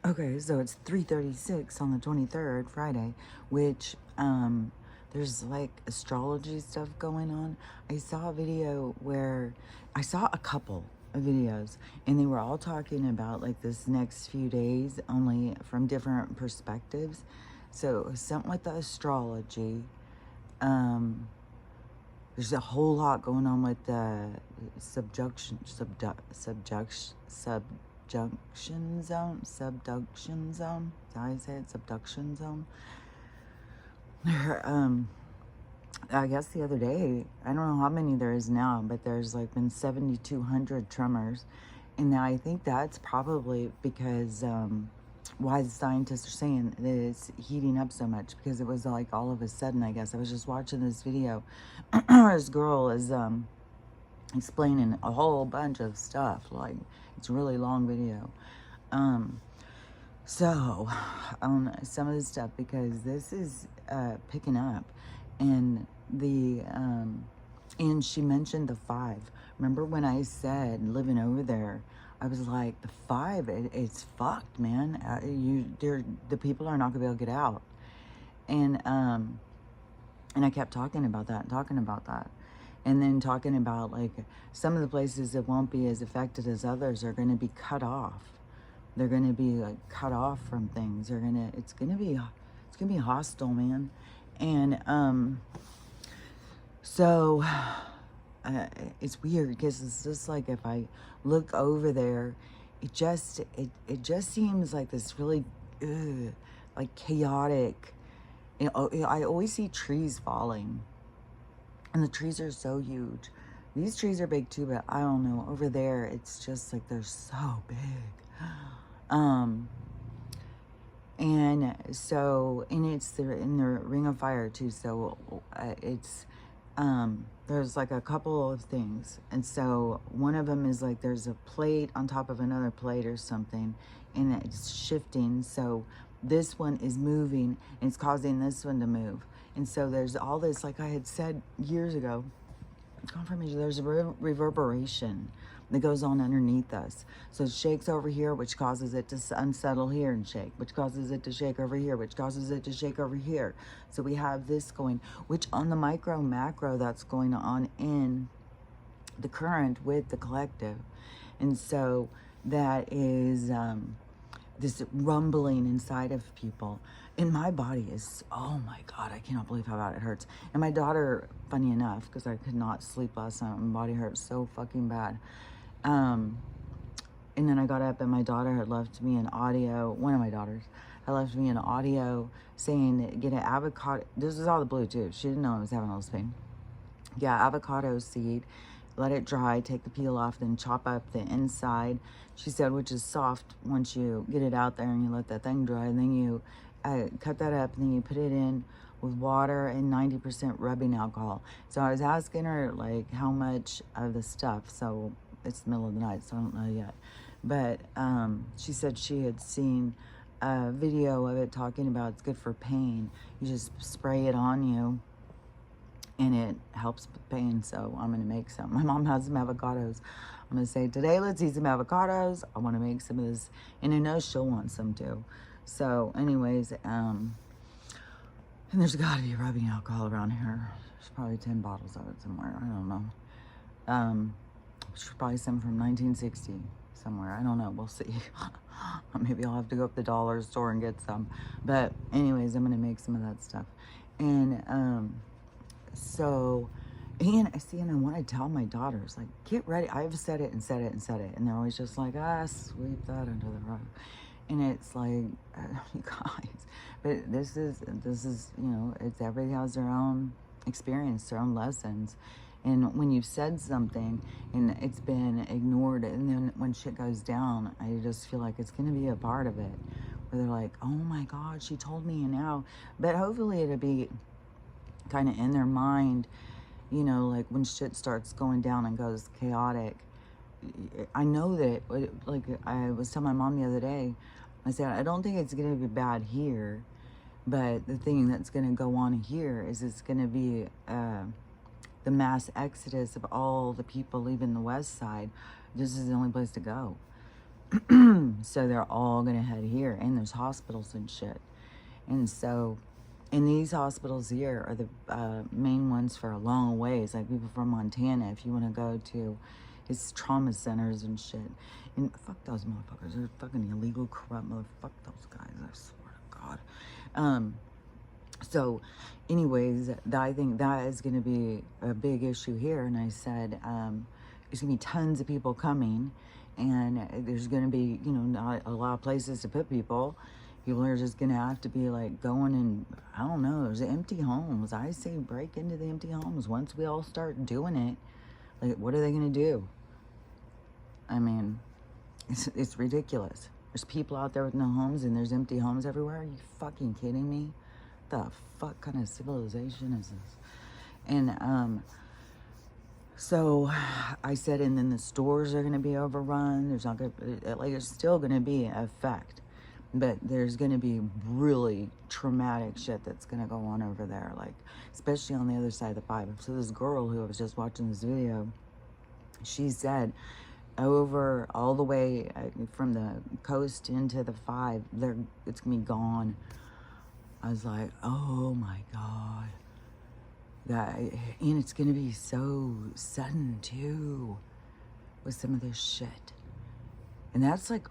Okay, so it's 3:36 on the 23rd, Friday, which there's like astrology stuff going on. I saw a video where I saw a couple of videos and they were all talking about like this next few days only from different perspectives. So something with the astrology. Um there's a whole lot going on with the subduction zone. Is that how I say it? Subduction zone. I guess the other day, I don't know how many there is now, but there's like been 7,200 tremors. And now I think that's probably because why the scientists are saying that it's heating up so much, because it was like all of a sudden, I guess. I was just watching this video. This girl is explaining a whole bunch of stuff. Like, it's a really long video. So, on some of the stuff, because this is picking up, and and she mentioned the 5. Remember when I said living over there? I was like, the 5, it's fucked, man. The people are not gonna be able to get out, and I kept talking about that, and then talking about like some of the places that won't be as affected as others are going to be cut off. They're going to be like cut off from things. It's gonna be hostile, man. And so it's weird because it's just like if I look over there, it just seems like this really like chaotic. I always see trees falling, and the trees are so huge. These trees are big too, but I don't know. Over there, it's just like they're so big. Um, and so, and it's in the Ring of Fire too. So there's like a couple of things. And so one of them is like there's a plate on top of another plate or something, and it's shifting. So this one is moving and it's causing this one to move. And so there's all this, like I had said years ago, confirmation, there's a reverberation that goes on underneath us. So it shakes over here, which causes it to unsettle here and shake, which causes it to shake over here, which causes it to shake over here. So we have this going, which on the micro macro, that's going on in the current with the collective. And so that is this rumbling inside of people. And my body is, oh my God, I cannot believe how bad it hurts. And my daughter, funny enough, because I could not sleep last night, my body hurt so fucking bad. And then I got up and my daughter had left me an audio, one of my daughters had left me an audio saying, get an avocado. This is all the blue too. She didn't know I was having all this pain. Yeah, avocado seed, let it dry, take the peel off, then chop up the inside. She said, which is soft once you get it out there and you let that thing dry. And then you cut that up and then you put it in with water and 90% rubbing alcohol. So I was asking her like how much of the stuff. So it's the middle of the night, so I don't know yet. But she said she had seen a video of it talking about it's good for pain. You just spray it on you and it helps with pain. So I'm going to make some. My mom has some avocados. I'm going to say, today, let's eat some avocados. I want to make some of this. And I know she'll want some too. So anyways, and there's got to be rubbing alcohol around here. There's probably 10 bottles of it somewhere. I don't know. There's probably some from 1960 somewhere. I don't know. We'll see. Maybe I'll have to go up the dollar store and get some. But anyways, I'm going to make some of that stuff. And so, and I see, and I want to tell my daughters, like, get ready. I've said it and said it and said it. And they're always just like, sweep that under the rug. And it's like, you guys, but this is, you know, it's everybody has their own experience, their own lessons. And when you've said something and it's been ignored, and then when shit goes down, I just feel like it's going to be a part of it. Where they're like, oh my God, she told me, and now, but hopefully it'll be kind of in their mind, you know, like when shit starts going down and goes chaotic. I know that, like I was telling my mom the other day, I said, I don't think it's going to be bad here, but the thing that's going to go on here is it's going to be the mass exodus of all the people leaving the west side. This is the only place to go. So they're all going to head here, and there's hospitals and shit. And so, and these hospitals here are the main ones for a long ways. Like people from Montana, if you want to go to his trauma centers and shit. And fuck those motherfuckers. They're fucking illegal, corrupt motherfuck those guys. I swear to God. So, anyways, I think that is going to be a big issue here. And I said, there's going to be tons of people coming, and there's going to be, you know, not a lot of places to put people. People are just going to have to be like going and, I don't know, there's empty homes. I say break into the empty homes. Once we all start doing it, like, what are they going to do? I mean, it's ridiculous. There's people out there with no homes, and there's empty homes everywhere. Are you fucking kidding me? The fuck kind of civilization is this? And so I said, and then the stores are going to be overrun. There's not going to, like, there's still going to be an effect, but there's going to be really traumatic shit that's going to go on over there, like, especially on the other side of the pipe. So this girl who I was just watching this video, she said over all the way from the coast into the 5, it's going to be gone. I was like, oh my God. And it's going to be so sudden too with some of this shit. And that's like,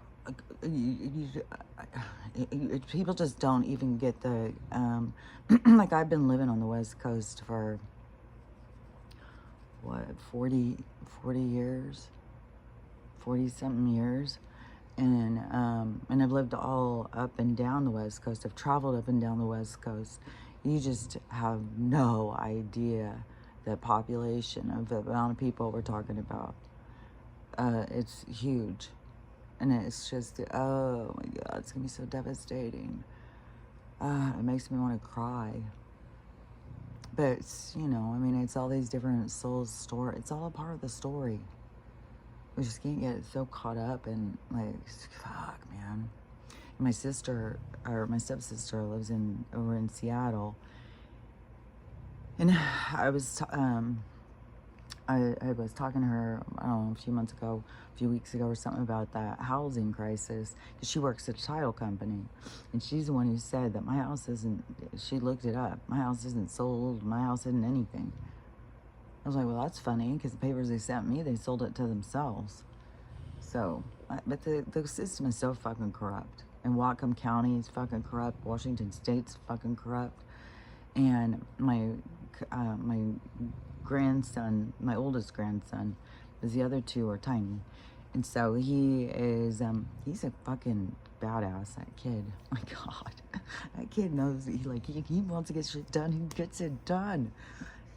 people just don't even get the, like I've been living on the West Coast for, what, 40 years? 40-something years. And I've lived all up and down the West Coast. I've traveled up and down the West Coast. You just have no idea the population of the amount of people we're talking about. It's huge. And it's just, oh my God, it's going to be so devastating. It makes me want to cry. But it's, you know, I mean, it's all these different souls story. It's all a part of the story. We just can't get so caught up in, like, fuck, man. My sister, or my stepsister, lives over in Seattle. And I was, I was talking to her, I don't know, a few weeks ago or something about that housing crisis. Because she works at a title company. And she's the one who said that my house isn't, she looked it up. My house isn't sold. My house isn't anything. I was like, well, that's funny, because the papers they sent me, they sold it to themselves. So, but the system is so fucking corrupt. And Whatcom County is fucking corrupt. Washington State's fucking corrupt. And my grandson, my oldest grandson, because the other two are tiny. And so he is, he's a fucking badass, that kid. My God. That kid knows, he wants to get shit done, he gets it done.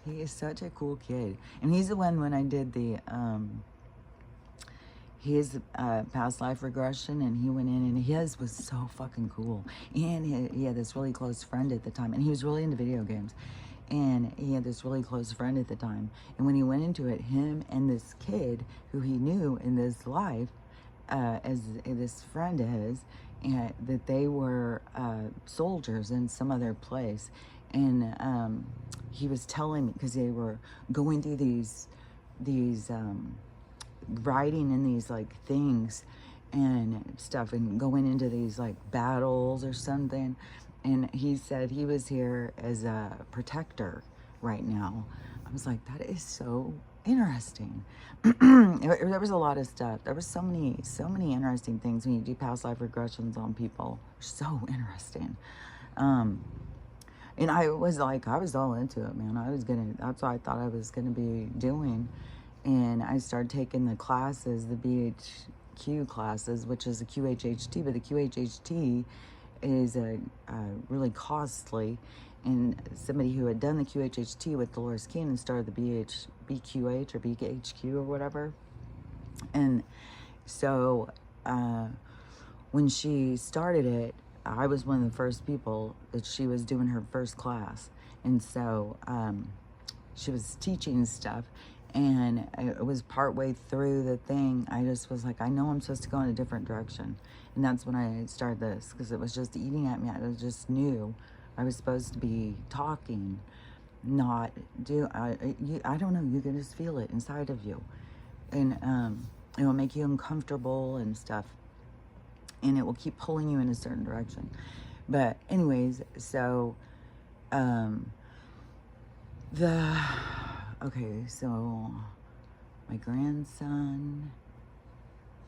He is such a cool kid. And he's the one when I did the, his past life regression, and he went in, and his was so fucking cool. And he had this really close friend at the time, and he was really into video games. And he had this really close friend at the time. And when he went into it, him and this kid who he knew in this life, as this friend is, and that they were soldiers in some other place. And he was telling me, because they were going through these riding in these like things and stuff, and going into these like battles or something. And he said he was here as a protector right now. I was like, that is so interesting. There was a lot of stuff. There was so many interesting things when you do past life regressions on people. So interesting. And I was all into it, man. That's what I thought I was gonna be doing. And I started taking the classes, the BHQ classes, which is a QHHT, but the QHHT is really costly. And somebody who had done the QHHT with Dolores Cannon started the BQH or BHQ or whatever. And so when she started it, I was one of the first people that she was doing her first class. And so she was teaching stuff. And it was partway through the thing, I just was like, I know I'm supposed to go in a different direction. And that's when I started this, because it was just eating at me. I just knew I was supposed to be talking, not do. I don't know. You can just feel it inside of you, and it will make you uncomfortable and stuff. and it will keep pulling you in a certain direction. But anyways, so so my grandson,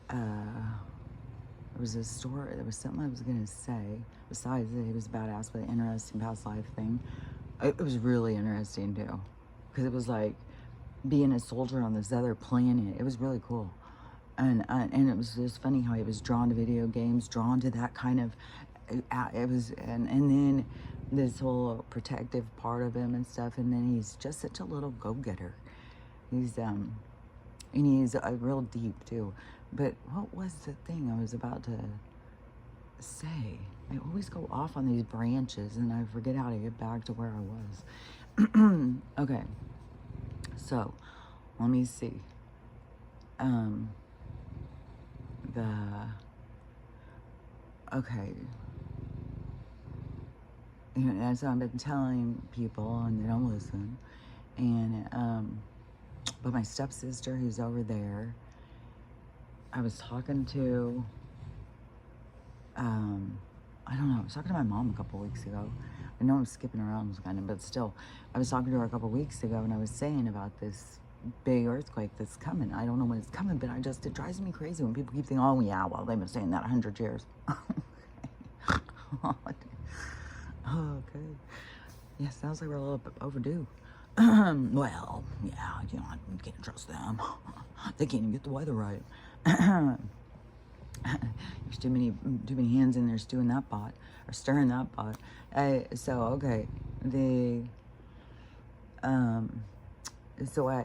there was a story, there was something I was gonna say besides that he was badass with an interesting past life thing. It was really interesting too, because it was like being a soldier on this other planet. It was really cool. And it was just funny how he was drawn to video games, drawn to that kind of, it was, and then this whole protective part of him and stuff, and then he's just such a little go-getter. He's and he's real deep too. But what was the thing I was about to say? I always go off on these branches and I forget how to get back to where I was. Okay, so let me see. Okay. And so I've been telling people and they don't listen. And, but my stepsister who's over there, I was talking to, I don't know, I was talking to my mom a couple weeks ago. I know I'm skipping around kind of, but still, I was talking to her a couple weeks ago and I was saying about this big earthquake that's coming. I don't know when it's coming, but it drives me crazy when people keep thinking, oh yeah, well, they've been saying that 100 years. Okay. Yeah, sounds like we're a little bit overdue. Well, yeah, you know, you can't trust them. They can't even get the weather right. There's too many hands in there stirring that pot. So okay,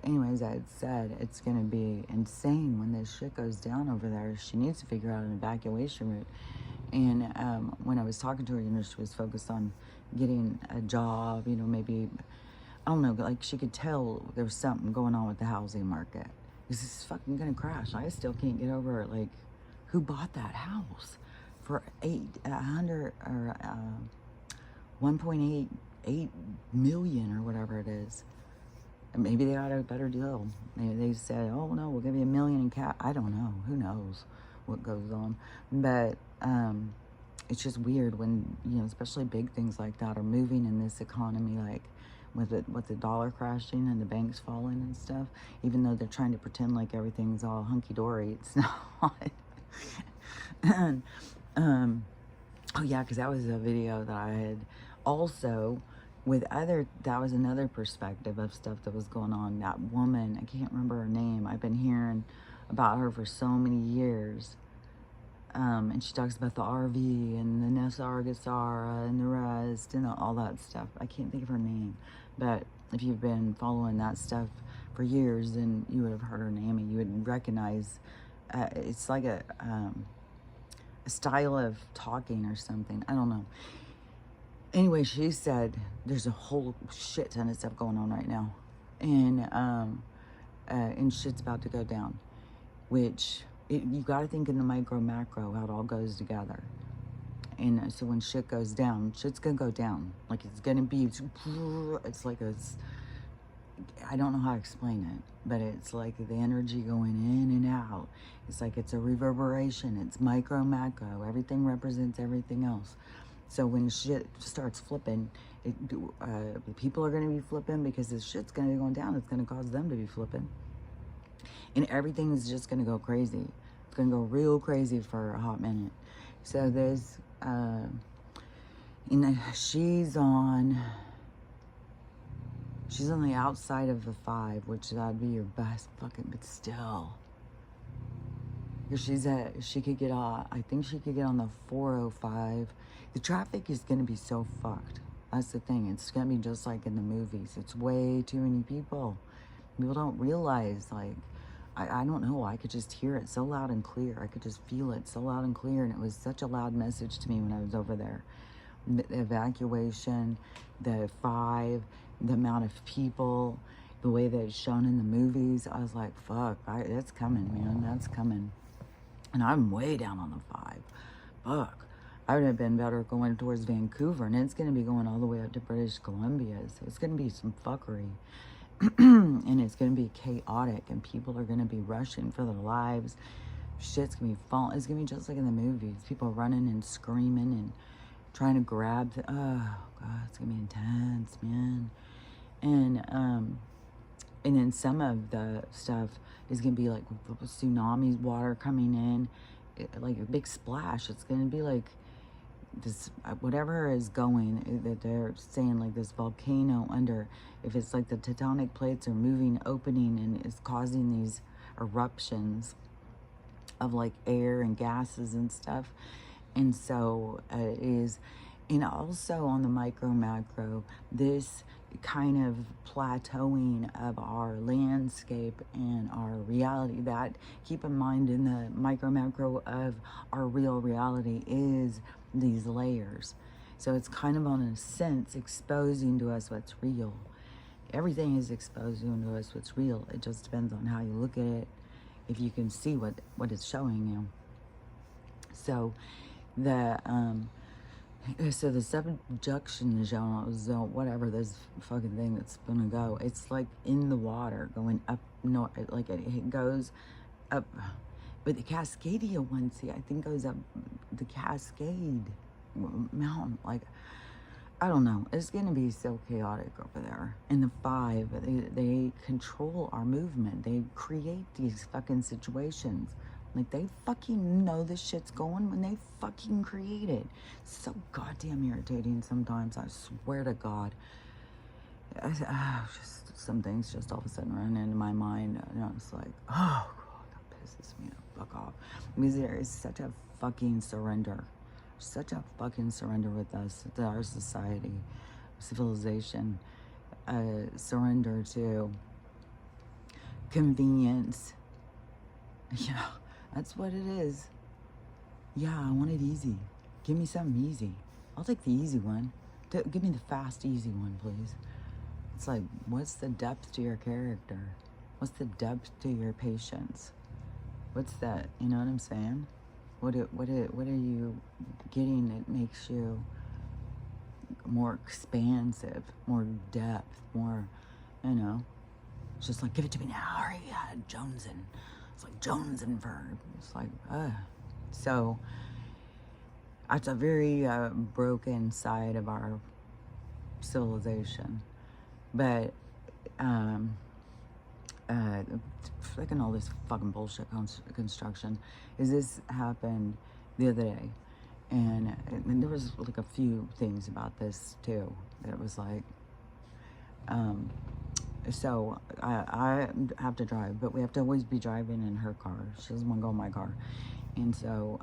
anyways, I had said it's gonna be insane when this shit goes down over there. She needs to figure out an evacuation route. And when I was talking to her, you know, she was focused on getting a job, you know, maybe, I don't know, like she could tell there was something going on with the housing market. This is fucking gonna crash. I still can't get over it. Like, who bought that house for 1.88 million or whatever it is? And maybe they got a better deal. Maybe they said, oh no, we'll give you $1 million in cash. I don't know. Who knows what goes on? But it's just weird when, you know, especially big things like that are moving in this economy, like with the dollar crashing and the banks falling and stuff, even though they're trying to pretend like everything's all hunky-dory, it's not. And oh yeah, because that was a video that I had also that was another perspective of stuff that was going on. That woman, I can't remember her name, I've been hearing about her for so many years. And she talks about the RV and the Nessa Argasara and the rest and all that stuff. I can't think of her name, but if you've been following that stuff for years, then you would have heard her name and you would recognize. It's like a style of talking or something. I don't know. Anyway, she said there's a whole shit ton of stuff going on right now, and shit's about to go down, which. You got to think in the micro macro how it all goes together. And so when shit goes down, shit's gonna go down. Like it's gonna be, it's like I don't know how to explain it, but it's like the energy going in and out. It's like it's a reverberation. It's micro macro. Everything represents everything else. So when shit starts flipping, people are gonna be flipping because this shit's gonna be going down. It's gonna cause them to be flipping. And everything is just going to go crazy. It's going to go real crazy for a hot minute. So there's, she's on the outside of the 5, which that'd be your best fucking, but still. Because she could get on, I think she could get on the 405. The traffic is going to be so fucked. That's the thing. It's going to be just like in the movies. It's way too many people. People don't realize, like, I don't know, I could just hear it so loud and clear. I could just feel it so loud and clear, and it was such a loud message to me when I was over there. The evacuation, the 5, the amount of people, the way that it's shown in the movies, I was like, fuck, that's coming, man, that's coming. And I'm way down on the 5. Fuck. I would have been better going towards Vancouver, and it's going to be going all the way up to British Columbia, so it's going to be some fuckery. And it's going to be chaotic, and people are going to be rushing for their lives. Shit's gonna be falling. It's gonna be just like in the movies. People running and screaming and trying to grab oh god, it's gonna be intense, man. And then some of the stuff is gonna be like tsunamis, water coming in, like a big splash. It's gonna be like this, whatever is going, that they're saying, like this volcano under, if it's like the tectonic plates are moving, opening, and is causing these eruptions of like air and gases and stuff. And so it is. And also on the micro macro, this kind of plateauing of our landscape and our reality, that, keep in mind, in the micro macro of our real reality is these layers. So it's kind of, on a sense, exposing to us what's real. Everything is exposing to us what's real. It just depends on how you look at it, if you can see what it's showing you. So the subduction zone, whatever this fucking thing that's gonna go, it's like in the water going up north, like it goes up. But the Cascadia one, see, I think goes up the Cascade Mountain. Like, I don't know. It's gonna be so chaotic over there. And the 5, they control our movement. They create these fucking situations. Like, they fucking know this shit's going when they fucking create it. It's so goddamn irritating sometimes, I swear to God. Just some things just all of a sudden run into my mind. You know, it's like, oh, God, that pisses me the fuck off. Because there is such a fucking surrender. Such a fucking surrender with us, to our society, civilization. Surrender to convenience. Yeah. That's what it is. Yeah, I want it easy. Give me something easy. I'll take the easy one. Give me the fast, easy one, please. It's like, what's the depth to your character? What's the depth to your patience? What's that? You know what I'm saying? What are you getting that makes you more expansive, more depth, more, you know? It's just like, give it to me now. Hurry, jonesing. It's like Jonesing verb. It's like, So, that's a very broken side of our civilization. But, freaking all this fucking bullshit construction, is this happened the other day. And there was like a few things about this too. That was like, so I have to drive, but we have to always be driving in her car. She doesn't want to go in my car. And so,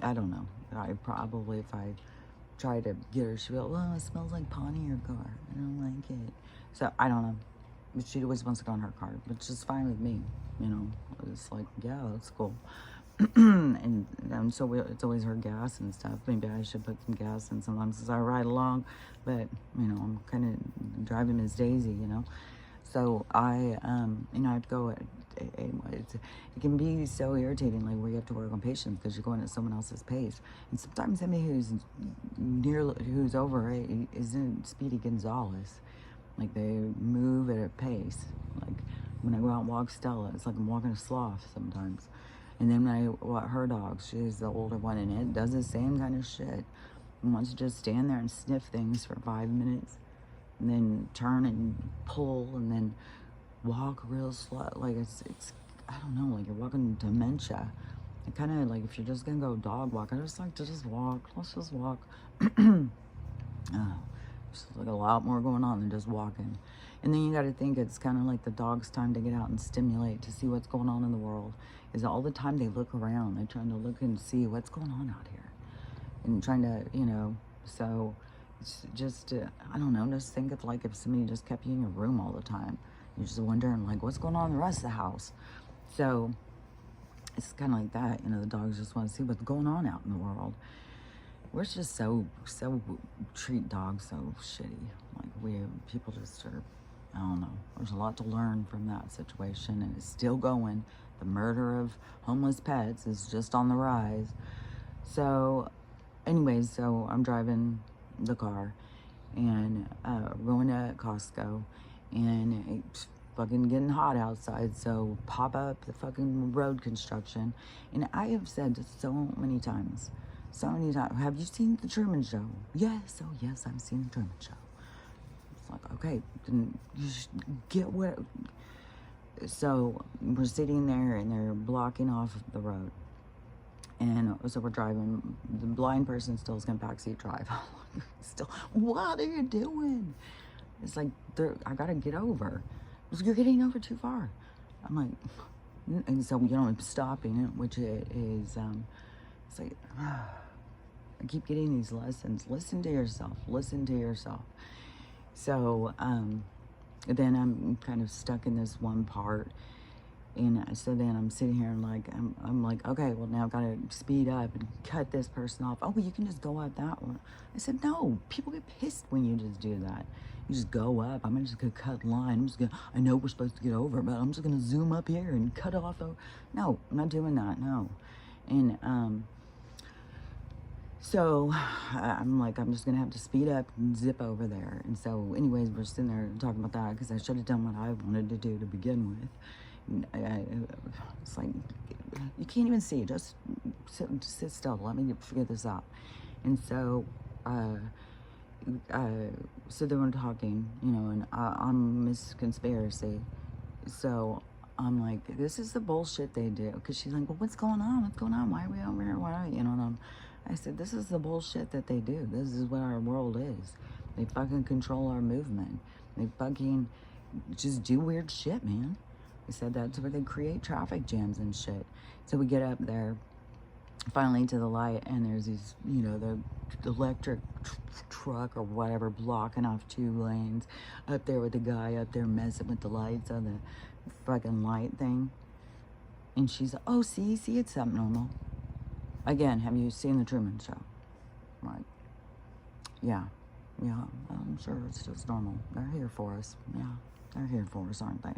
I don't know. I probably, if I try to get her, she'll be like, well, it smells like pot in your car. I don't like it. So, I don't know. But she always wants to go in her car, which is fine with me. You know, it's like, yeah, that's cool. and so it's always her gas and stuff. Maybe I should put some gas in sometimes as I ride along. But, you know, I'm kind of driving Miss Daisy, you know. So I, you know, I'd go, it can be so irritating, like, where you have to work on patience because you're going at someone else's pace. And sometimes somebody who's over isn't Speedy Gonzalez. Like, they move at a pace. Like, when I go out and walk Stella, it's like I'm walking a sloth sometimes. And then when I walk her dog, she's the older one, and it does the same kind of shit. And wants to just stand there and sniff things for 5 minutes. And then turn and pull, and then walk real slow. Like, it's I don't know, like you're walking dementia. It kind of like, if you're just gonna go dog walk, I just like to just walk. Let's just walk. There's like a lot more going on than just walking. And then you got to think, it's kind of like the dog's time to get out and stimulate, to see what's going on in the world. Is all the time they look around, they're trying to look and see what's going on out here, and trying to, you know. So it's just, I don't know, just think of like if somebody just kept you in your room all the time. You're just wondering, like, what's going on in the rest of the house. So it's kind of like that, you know. The dogs just want to see what's going on out in the world. We're just so treat dogs so shitty. Like, people just are, I don't know. There's a lot to learn from that situation, and it's still going. The murder of homeless pets is just on the rise. So, anyways, so I'm driving the car, and going to Costco, and fucking getting hot outside, so pop up the fucking road construction. And I have said so many times, have you seen The Truman Show? Yes, oh yes, I've seen The Truman Show. It's like, okay, then you should get what. So we're sitting there and they're blocking off the road. And so we're driving. The blind person still is going to backseat drive. Still, what are you doing? It's like, I got to get over. You're getting over too far. I'm like, and so, I'm stopping it, which is, it's like, I keep getting these lessons. Listen to yourself. Listen to yourself. So, then I'm kind of stuck in this one part. And so then I'm sitting here and like, I'm like, okay, well now I've got to speed up and cut this person off. Oh, well, you can just go up that one. I said, no, people get pissed when you just do that. You just go up. I'm just going to cut line. I know we're supposed to get over, but I'm just going to zoom up here and cut off. No, I'm not doing that. No. And, so I'm like, I'm just going to have to speed up and zip over there. And so anyways, we're sitting there talking about that because I should have done what I wanted to do to begin with. It's like, you can't even see. Just sit still. Let me figure this out. And so, so they were talking, and I'm Miss Conspiracy. So I'm like, this is the bullshit they do. Because she's like, well, what's going on? What's going on? Why are we over here? Why are we, and I said, this is the bullshit that they do. This is what our world is. They fucking control our movement. They fucking just do weird shit, man. I said that's where they create traffic jams and shit. So we get up there, finally to the light, and there's these, the electric truck or whatever blocking off 2 lanes up there with the guy up there messing with the lights on the fucking light thing. And she's like, oh, see, it's abnormal. Again, have you seen The Truman Show? Like, yeah, I'm sure it's just normal. They're here for us. Yeah, they're here for us, aren't they?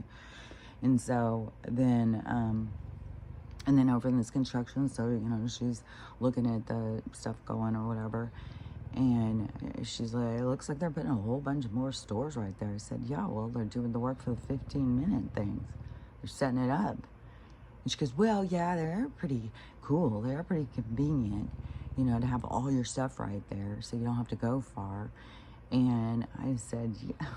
And so then, and then over in this construction, so, she's looking at the stuff going or whatever. And she's like, it looks like they're putting a whole bunch of more stores right there. I said, yeah, well, they're doing the work for the 15-minute things. They're setting it up. And she goes, well, yeah, they're pretty cool. They're pretty convenient, to have all your stuff right there so you don't have to go far. And I said, yeah,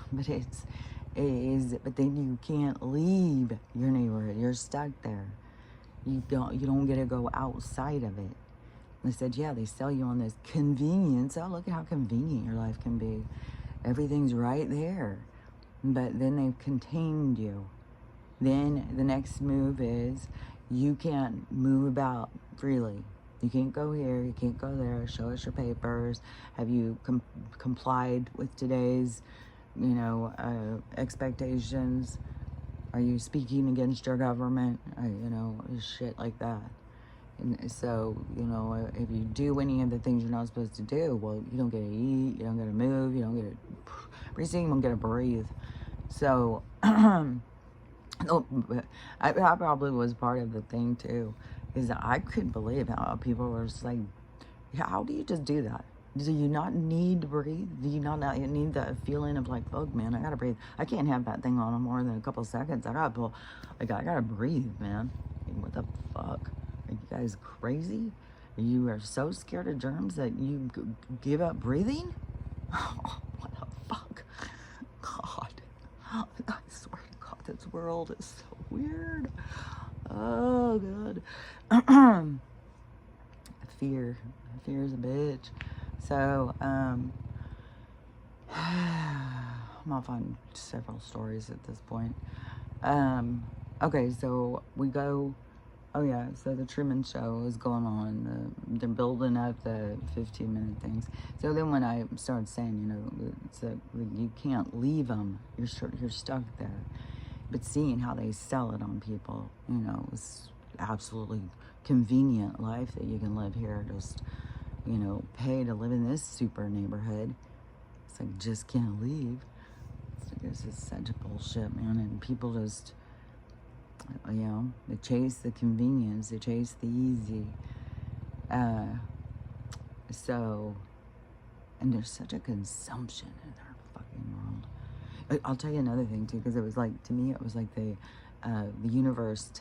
but then you can't leave your neighborhood. You're stuck there. You don't get to go outside of it. I said, yeah, they sell you on this convenience. Oh, look at how convenient your life can be. Everything's right there. But then they've contained you. Then the next move is you can't move about freely. You can't go here, you can't go there, show us your papers. Have you complied with today's, expectations? Are you speaking against your government? Shit like that. And so, if you do any of the things you're not supposed to do, well, you don't get to eat, you don't get to move, you don't get to, pretty soon you don't get to breathe. So, I probably was part of the thing too, is that I couldn't believe how people were just like, how do you just do that? Do you not need to breathe? Do you not need that feeling of like, oh man, I gotta breathe. I can't have that thing on more than a couple seconds. I gotta breathe, man. What the fuck? Are you guys crazy? You are so scared of germs that you give up breathing? Oh, what the fuck? God. I swear to God, this world is so weird. Oh, God. Fear is a bitch. So, I'm off on several stories at this point. Okay, so we go, oh yeah, so the Truman Show is going on. They're building up the 15-minute things. So then when I started saying, it's you can't leave them, you're stuck there. But seeing how they sell it on people, it's absolutely convenient life that you can live here. Just, pay to live in this super neighborhood. It's like, just can't leave. It's just such bullshit, man. And people just, they chase the convenience. They chase the easy. So, and there's such a consumption in our fucking world. I'll tell you another thing too, because it was like, to me, it was like the universe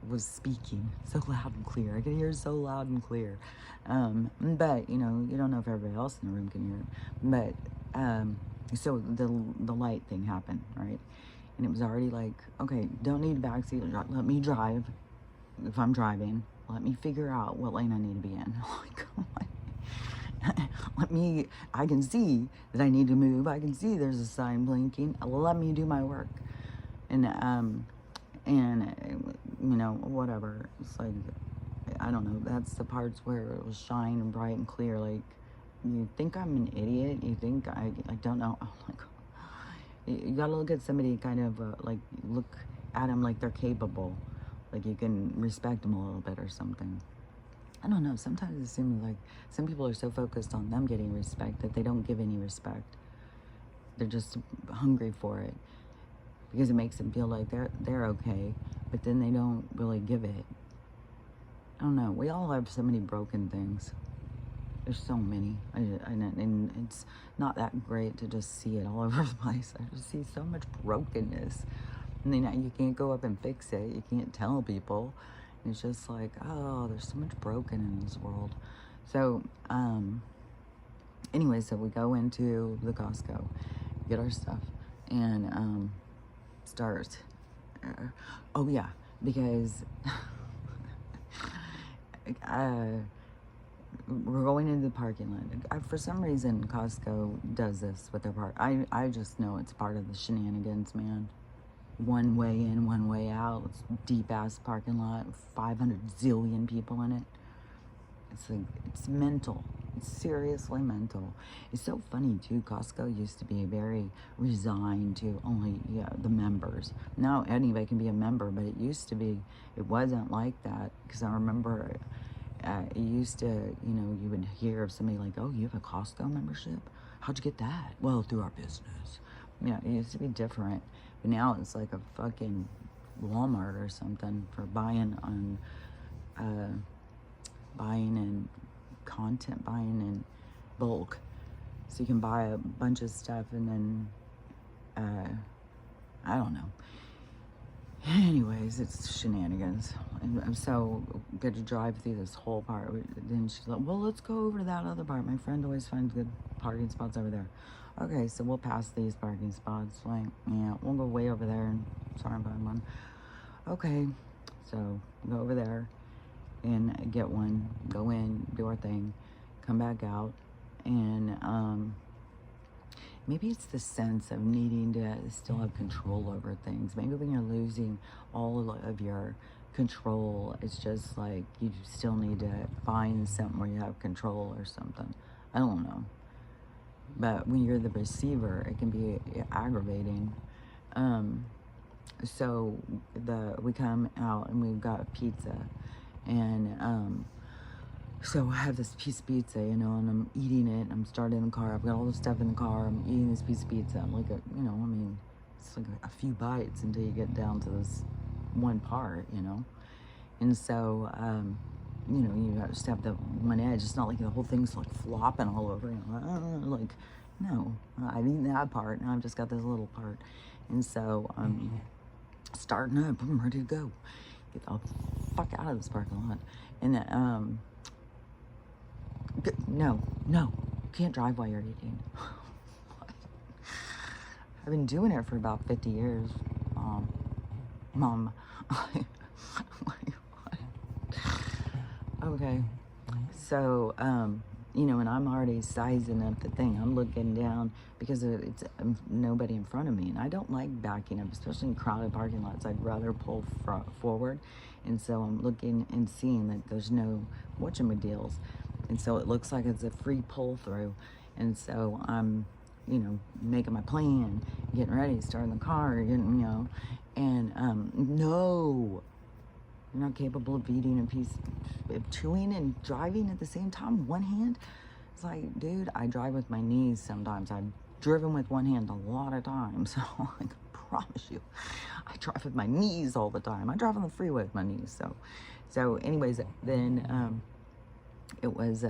was speaking so loud and clear. I could hear so loud and clear. But you know, you don't know if everybody else in the room can hear it. But so the light thing happened, right? And it was already like, okay, don't need a backseat. Let me drive. If I'm driving, let me figure out what lane I need to be in. Like, oh my. I can see that I need to move. I can see there's a sign blinking. Let me do my work. And you know, whatever. It's like, I don't know. That's the parts where it was shine and bright and clear. Like, you think I'm an idiot? You think I don't know? Oh my God. You gotta look at somebody kind of like, look at them like they're capable. Like you can respect them a little bit or something. I don't know. Sometimes it seems like some people are so focused on them getting respect that they don't give any respect. They're just hungry for it because it makes them feel like they're okay, but then they don't really give it. I don't know. We all have so many broken things. There's so many. And it's not that great to just see it all over the place. I just see so much brokenness. And then you can't go up and fix it. You can't tell people. It's just like, oh, there's so much broken in this world. So, anyway, so we go into the Costco, get our stuff, and start. Oh yeah, because we're going into the parking lot. For some reason, Costco does this with their part. I just know it's part of the shenanigans, man. One way in, one way out. It's deep ass parking lot, 500 zillion people in it. It's like, it's mental. It's seriously mental. It's so funny too. Costco used to be very resigned to only the members. Now anybody can be a member, but it used to be, it wasn't like that. Because I remember it used to, you know, you would hear of somebody like, oh, you have a Costco membership? How'd you get that? Well, through our business. You know, it used to be different. But now it's like a fucking Walmart or something for buying and content, buying in bulk. So you can buy a bunch of stuff and then, I don't know. Anyways, it's shenanigans. And so get to drive through this whole part. Then she's like, well, let's go over to that other part. My friend always finds good parking spots over there. Okay, so we'll pass these parking spots. Like, yeah, we'll go way over there and try and find one. Okay, so go over there and get one. Go in, do our thing, come back out, and maybe it's the sense of needing to still have control over things. Maybe when you're losing all of your control, it's just like you still need to find something where you have control or something. I don't know. But when you're the receiver, it can be aggravating. So we come out and we've got pizza, and so I have this piece of pizza, you know, and I'm eating it. I'm starting the car. I've got all the stuff in the car. I'm eating this piece of pizza. I'm like, you know, I mean, it's like a few bites until you get down to this one part, you know. And so, you know, you just have the one edge. It's not like the whole thing's like flopping all over. You know, like, no, I've eaten that part. Now I've just got this little part. And so, starting up, I'm ready to go. Get the fuck out of this parking lot. And no, can't drive while you're eating. I've been doing it for about 50 years. Mom. Okay. So, you know, and I'm already sizing up the thing. I'm looking down because it's nobody in front of me. And I don't like backing up, especially in crowded parking lots. I'd rather pull forward. And so I'm looking and seeing that there's no whatchamadeals. And so it looks like it's a free pull through. And so I'm, you know, making my plan, getting ready, starting the car, getting, you know, and no, you're not capable of eating a piece of chewing and driving at the same time, one hand. It's like, dude, I drive with my knees sometimes. I've driven with one hand a lot of times. So I promise you, I drive with my knees all the time. I drive on the freeway with my knees. So anyways, then it was,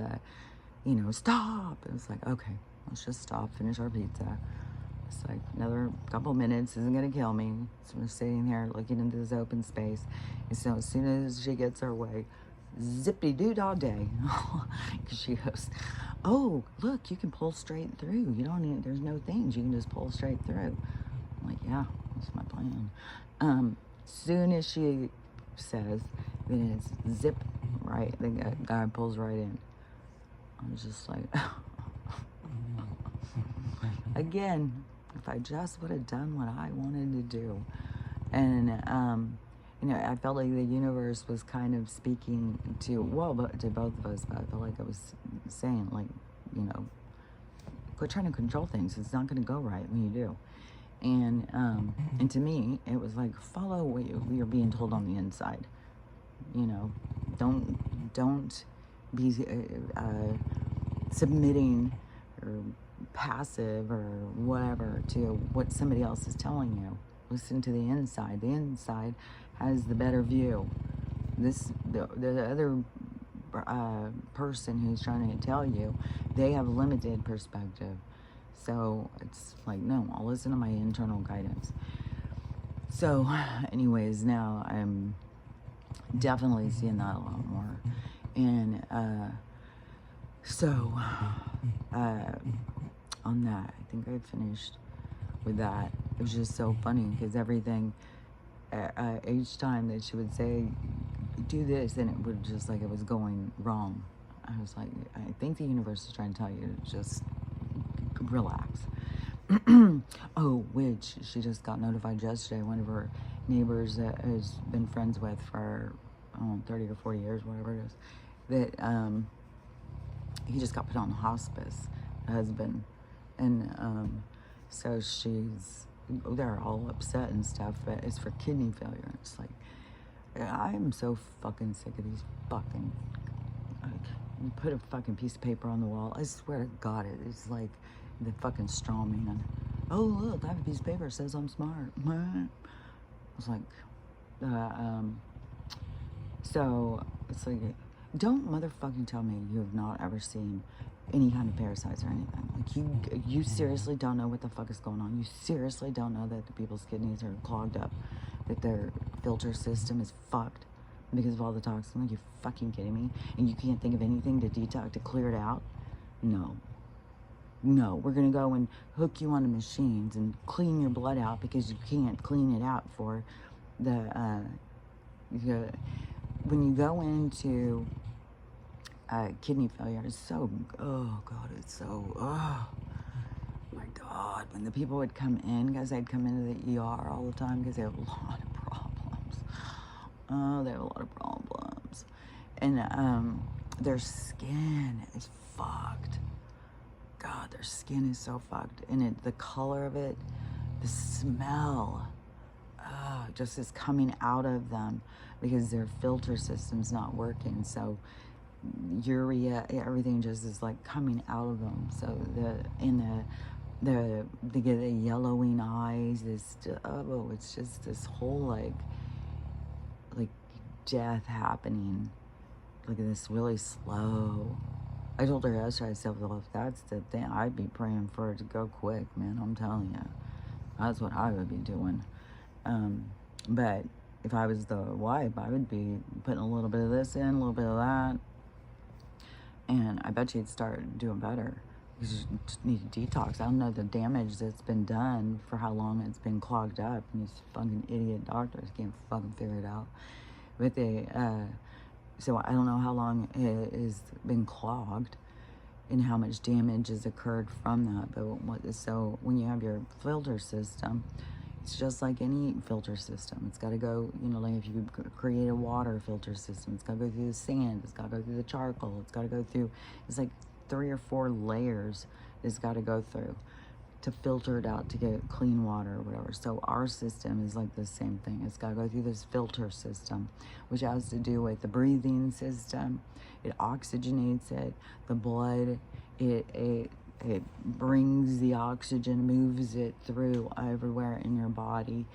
you know, stop. It was like, okay, let's just stop, finish our pizza, It's like another couple minutes isn't gonna kill me. So we're sitting there looking into this open space. And so as soon as she gets her way, zippity doo dah day. Because she goes, oh, look, you can pull straight through. You don't need, there's no things. You can just pull straight through. I'm like, yeah, that's my plan. Soon as she says, then it's zip, right? The guy pulls right in. I was just like, again, if I just would have done what I wanted to do. And, you know, I felt like the universe was kind of speaking to, well, but to both of us, but I felt like I was saying, like, you know, quit trying to control things. It's not going to go right when you do. And to me, it was like, follow what you're being told on the inside. You know, don't be submitting or passive or whatever to what somebody else is telling you. Listen to the inside. The inside has the better view. The other person who's trying to tell you, they have limited perspective. So it's like, no, I'll listen to my internal guidance. So anyways, now I'm definitely seeing that a lot more. And so on that, I think I finished with that. It was just so funny because everything, each time that she would say, do this, and it would just like it was going wrong. I was like, I think the universe is trying to tell you to just relax. Oh, which she just got notified yesterday. One of her neighbors that has been friends with for 30 or 40 years, whatever it is, that he just got put on hospice, the husband. And so they're all upset and stuff, but it's for kidney failure. It's like, I am so fucking sick of these fucking, like, you put a fucking piece of paper on the wall. I swear to God, it's like the fucking straw man. Oh, look, I have a piece of paper that says I'm smart. I was like, so it's like, don't motherfucking tell me you have not ever seen any kind of parasites or anything. Like, you seriously don't know what the fuck is going on. You seriously don't know that the people's kidneys are clogged up, that their filter system is fucked because of all the toxin. Like, you fucking kidding me? And you can't think of anything to detox, to clear it out? No, we're gonna go and hook you onto machines and clean your blood out because you can't clean it out for the when you go into kidney failure. It's so, oh God, it's so, oh my God. When the people would come in, guys, they'd come into the ER all the time because they have a lot of problems. Oh, they have a lot of problems. And their skin is fucked. God, their skin is so fucked. And the color of it, the smell, just is coming out of them because their filter system's not working. So urea, everything just is like coming out of them. So they get the yellowing eyes. It's just this whole like death happening. Like this really slow. I told her yesterday, I said, well, if that's the thing, I'd be praying for it to go quick, man. I'm telling you, that's what I would be doing. But if I was the wife, I would be putting a little bit of this in, a little bit of that. And I bet you'd start doing better because you just need to detox. I don't know the damage that's been done for how long it's been clogged up. And these fucking idiot doctors can't fucking figure it out. But so I don't know how long it has been clogged and how much damage has occurred from that. But so when you have your filter system, it's just like any filter system. It's got to go, you know, like if you create a water filter system, it's got to go through the sand, it's got to go through the charcoal, it's got to go through, it's like 3 or 4 layers it's got to go through to filter it out to get clean water or whatever. So our system is like the same thing. It's got to go through this filter system, which has to do with the breathing system. It oxygenates it, the blood, it brings the oxygen, moves it through everywhere in your body,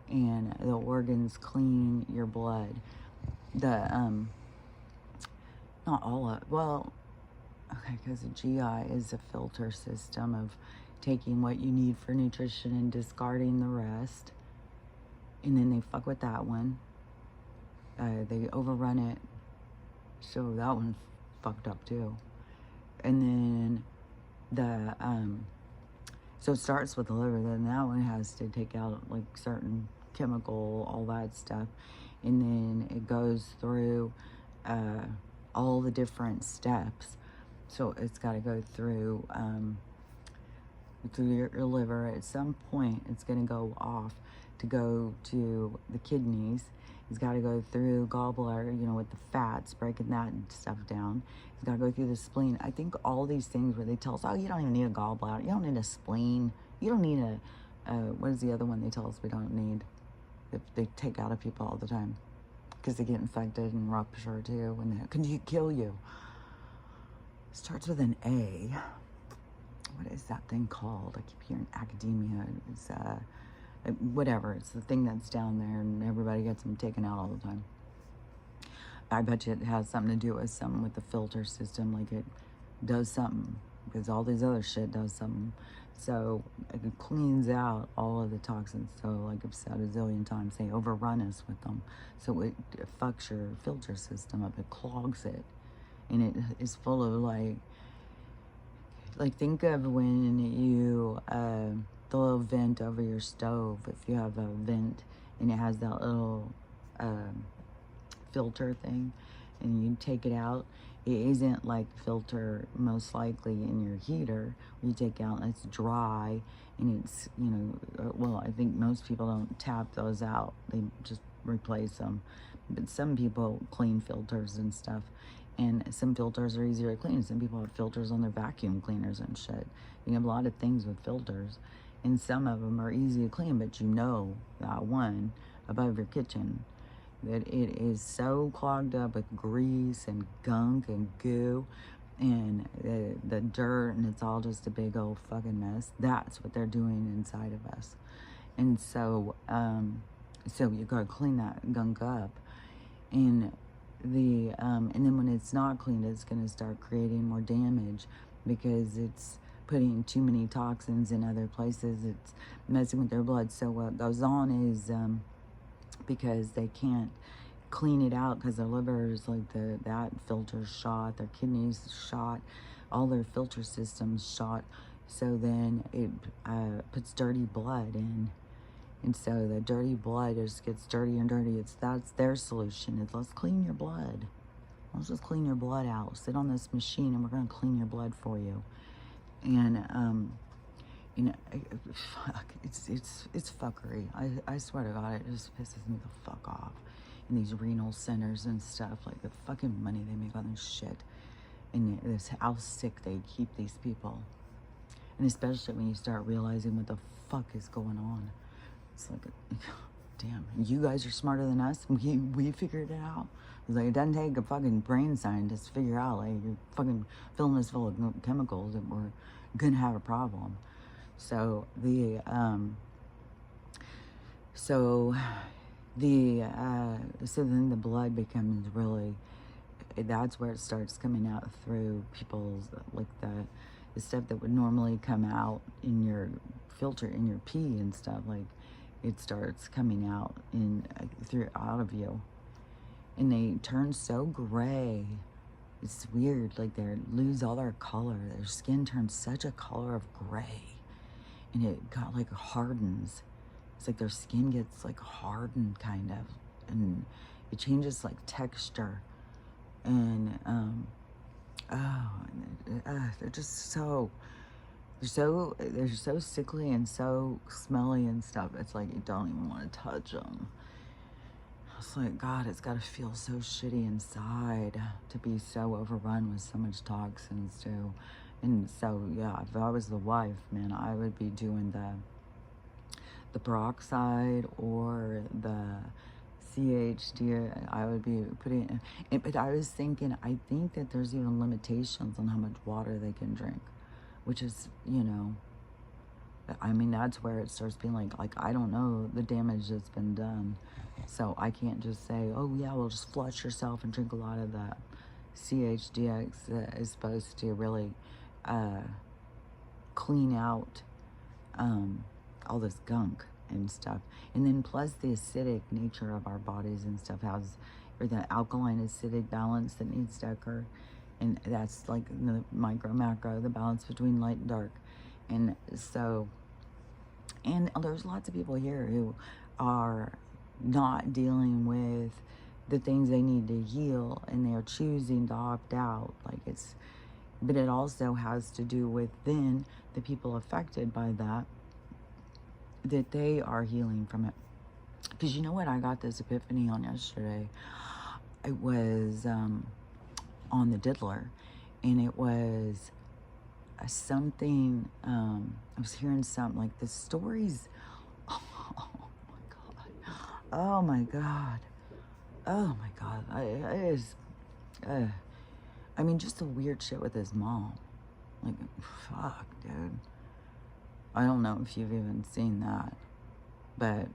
and the organs clean your blood. Not all of, well, okay, because the GI is a filter system of taking what you need for nutrition and discarding the rest. And then they fuck with that one. They overrun it. So that one's fucked up too. And then so it starts with the liver, then that one has to take out like certain chemical, all that stuff. And then it goes through all the different steps. So it's got to go through your liver. At some point, it's going to go off to go to the kidneys. It's got to go through gallbladder, with the fats, breaking that stuff down. It's got to go through the spleen. I think all these things where they tell us, oh, you don't even need a gallbladder. You don't need a spleen. You don't need what is the other one they tell us we don't need? That they take out of people all the time because they get infected and rupture too, and that can kill you. Starts with an A. What is that thing called? I keep hearing academia. It's whatever. It's the thing that's down there, and everybody gets them taken out all the time. I bet you it has something to do with something with the filter system. Like it does something because all these other shit does something. So it cleans out all of the toxins. So like I've said a zillion times, they overrun us with them. So it fucks your filter system up. It clogs it, and it is full of like think of when you the little vent over your stove. If you have a vent and it has that little filter thing, and you take it out, it isn't like filter most likely in your heater where you take out and it's dry and it's well, I think most people don't tap those out, they just replace them. But some people clean filters and stuff, and some filters are easier to clean. Some people have filters on their vacuum cleaners and shit. You have a lot of things with filters, and some of them are easy to clean, but that one above your kitchen, that it is so clogged up with grease and gunk and goo and the dirt, and it's all just a big old fucking mess. That's what they're doing inside of us. And so you gotta clean that gunk up, and and then when it's not cleaned, it's gonna start creating more damage because it's putting too many toxins in other places. It's messing with their blood. So what goes on is because they can't clean it out because their liver is like that filter's shot, their kidneys shot, all their filter systems shot. So then it puts dirty blood in, and so the dirty blood just gets dirty and dirty. That's their solution. Is let's clean your blood. Let's just clean your blood out. Sit on this machine and we're gonna clean your blood for you. And fuck, it's fuckery. I swear to God, it just pisses me the fuck off. And these renal centers and stuff, like the fucking money they make on this shit, and this how sick they keep these people. And especially when you start realizing what the fuck is going on, it's like, damn, you guys are smarter than us. We figured it out. It's like, it doesn't take a fucking brain scientist to figure out, like, you're fucking filling this full of chemicals and we're gonna have a problem. So then the blood becomes really, that's where it starts coming out through people's, like the stuff that would normally come out in your filter, in your pee and stuff, like it starts coming out out of you, and they turn so gray. It's weird, like they lose all their color. Their skin turns such a color of gray, and it got like hardens. It's like their skin gets like hardened kind of, and it changes like texture, and they're just they're so sickly and so smelly and stuff. It's like you don't even want to touch them. It's like, God, it's got to feel so shitty inside to be so overrun with so much toxins too. And so, yeah, if I was the wife, man, I would be doing the peroxide or the CHD. I would be putting it, but I was thinking, I think that there's even limitations on how much water they can drink, which is, I mean, that's where it starts being like I don't know the damage that's been done. So I can't just say, oh yeah, well just flush yourself and drink a lot of that. CHDX is supposed to really clean out all this gunk and stuff. And then plus the acidic nature of our bodies and stuff has, or the alkaline acidic balance that needs to occur. And that's like the micro macro, the balance between light and dark. And so, and there's lots of people here who are not dealing with the things they need to heal, and they're choosing to opt out. Like it's, but it also has to do with then the people affected by that, that they are healing from it. Because you know what I got this epiphany on yesterday? It was on the diddler, and it was something, I was hearing something like the stories. Oh my God. Oh my God. I mean, just the weird shit with his mom. Like, fuck, dude. I don't know if you've even seen that, but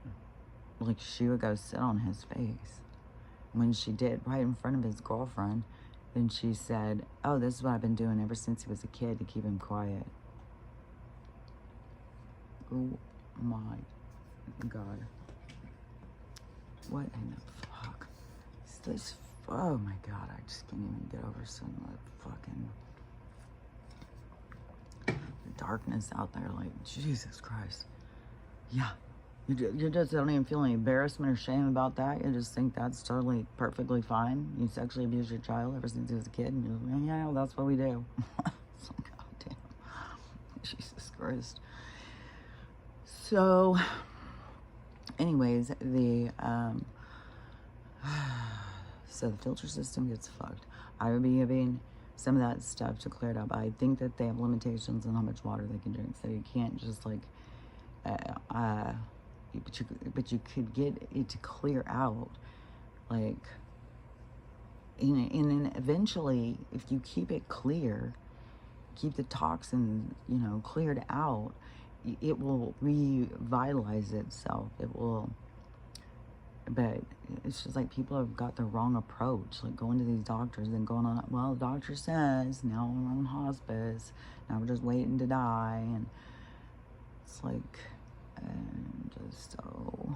like she would go sit on his face. When she did, right in front of his girlfriend, then she said, oh, this is what I've been doing ever since he was a kid to keep him quiet. Oh my God. What in the fuck is this? Oh my God, I just can't even get over some of the fucking darkness out there. Like, Jesus Christ. Yeah. You just don't even feel any embarrassment or shame about that. You just think that's totally perfectly fine. You sexually abuse your child ever since he was a kid, and you're like, yeah, well, that's what we do. It's like, God damn. Jesus Christ. So, anyways, so the filter system gets fucked. I would be giving some of that stuff to clear it up. I think that they have limitations on how much water they can drink, so you can't just like, but you could get it to clear out, like, and then eventually, if you keep it clear, keep the toxins, cleared out, it will revitalize itself. It will. But it's just like people have got the wrong approach, like going to these doctors and going on, well, the doctor says now we're on hospice, now we're just waiting to die. And it's like, just so,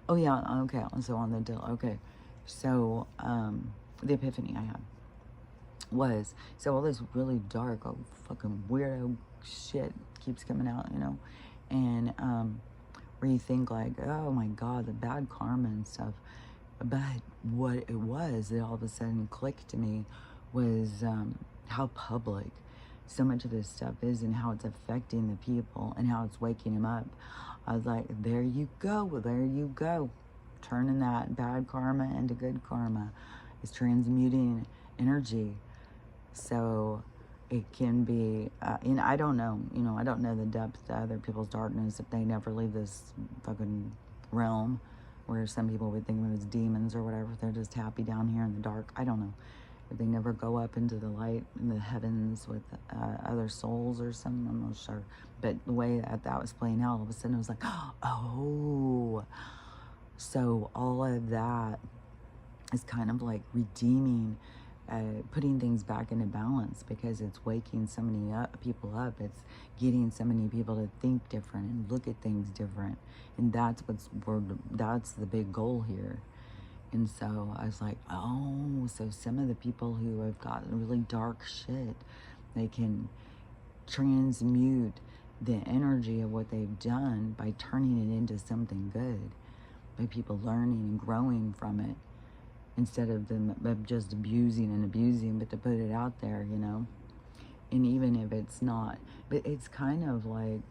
oh yeah, okay, so on the deal, okay, so, the epiphany I had was, so all this really dark, fucking weirdo shit keeps coming out, and, where you think like, oh my God, the bad karma and stuff. But what it was, it all of a sudden clicked to me, was how public so much of this stuff is, and how it's affecting the people, and how it's waking them up. I was like, there you go. Turning that bad karma into good karma is transmuting energy. So it can be, and I don't know, I don't know the depth to other people's darkness if they never leave this fucking realm, where some people would think of them as demons or whatever. They're just happy down here in the dark. I don't know. If they never go up into the light in the heavens with other souls or something, I'm not sure. But the way that was playing out, all of a sudden it was like, oh. So all of that is kind of like redeeming, putting things back into balance, because it's waking so many people up. It's getting so many people to think different and look at things different, and that's the big goal here. And so I was like, oh, so some of the people who have got really dark shit, they can transmute the energy of what they've done by turning it into something good, by people learning and growing from it, instead of them just abusing, but to put it out there, And even if it's not, but it's kind of like,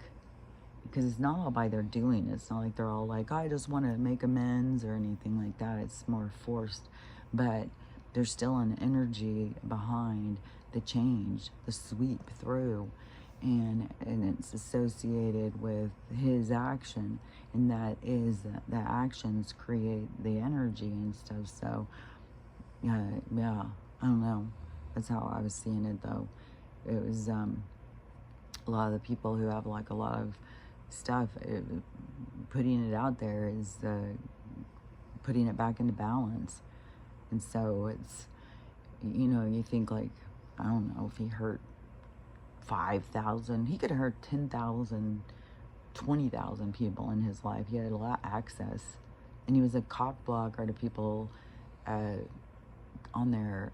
because it's not all by their doing. It's not like they're all like, I just want to make amends or anything like that. It's more forced. But there's still an energy behind the change, the sweep through. And it's associated with his action, and that is the actions create the energy and stuff. So yeah, I don't know, that's how I was seeing it, though. It was a lot of the people who have like a lot of stuff, putting it out there is putting it back into balance. And so it's, you think like, I don't know, if he hurt 5,000. He could have heard 10,000, 20,000 people in his life. He had a lot of access. And he was a cock blocker to people on their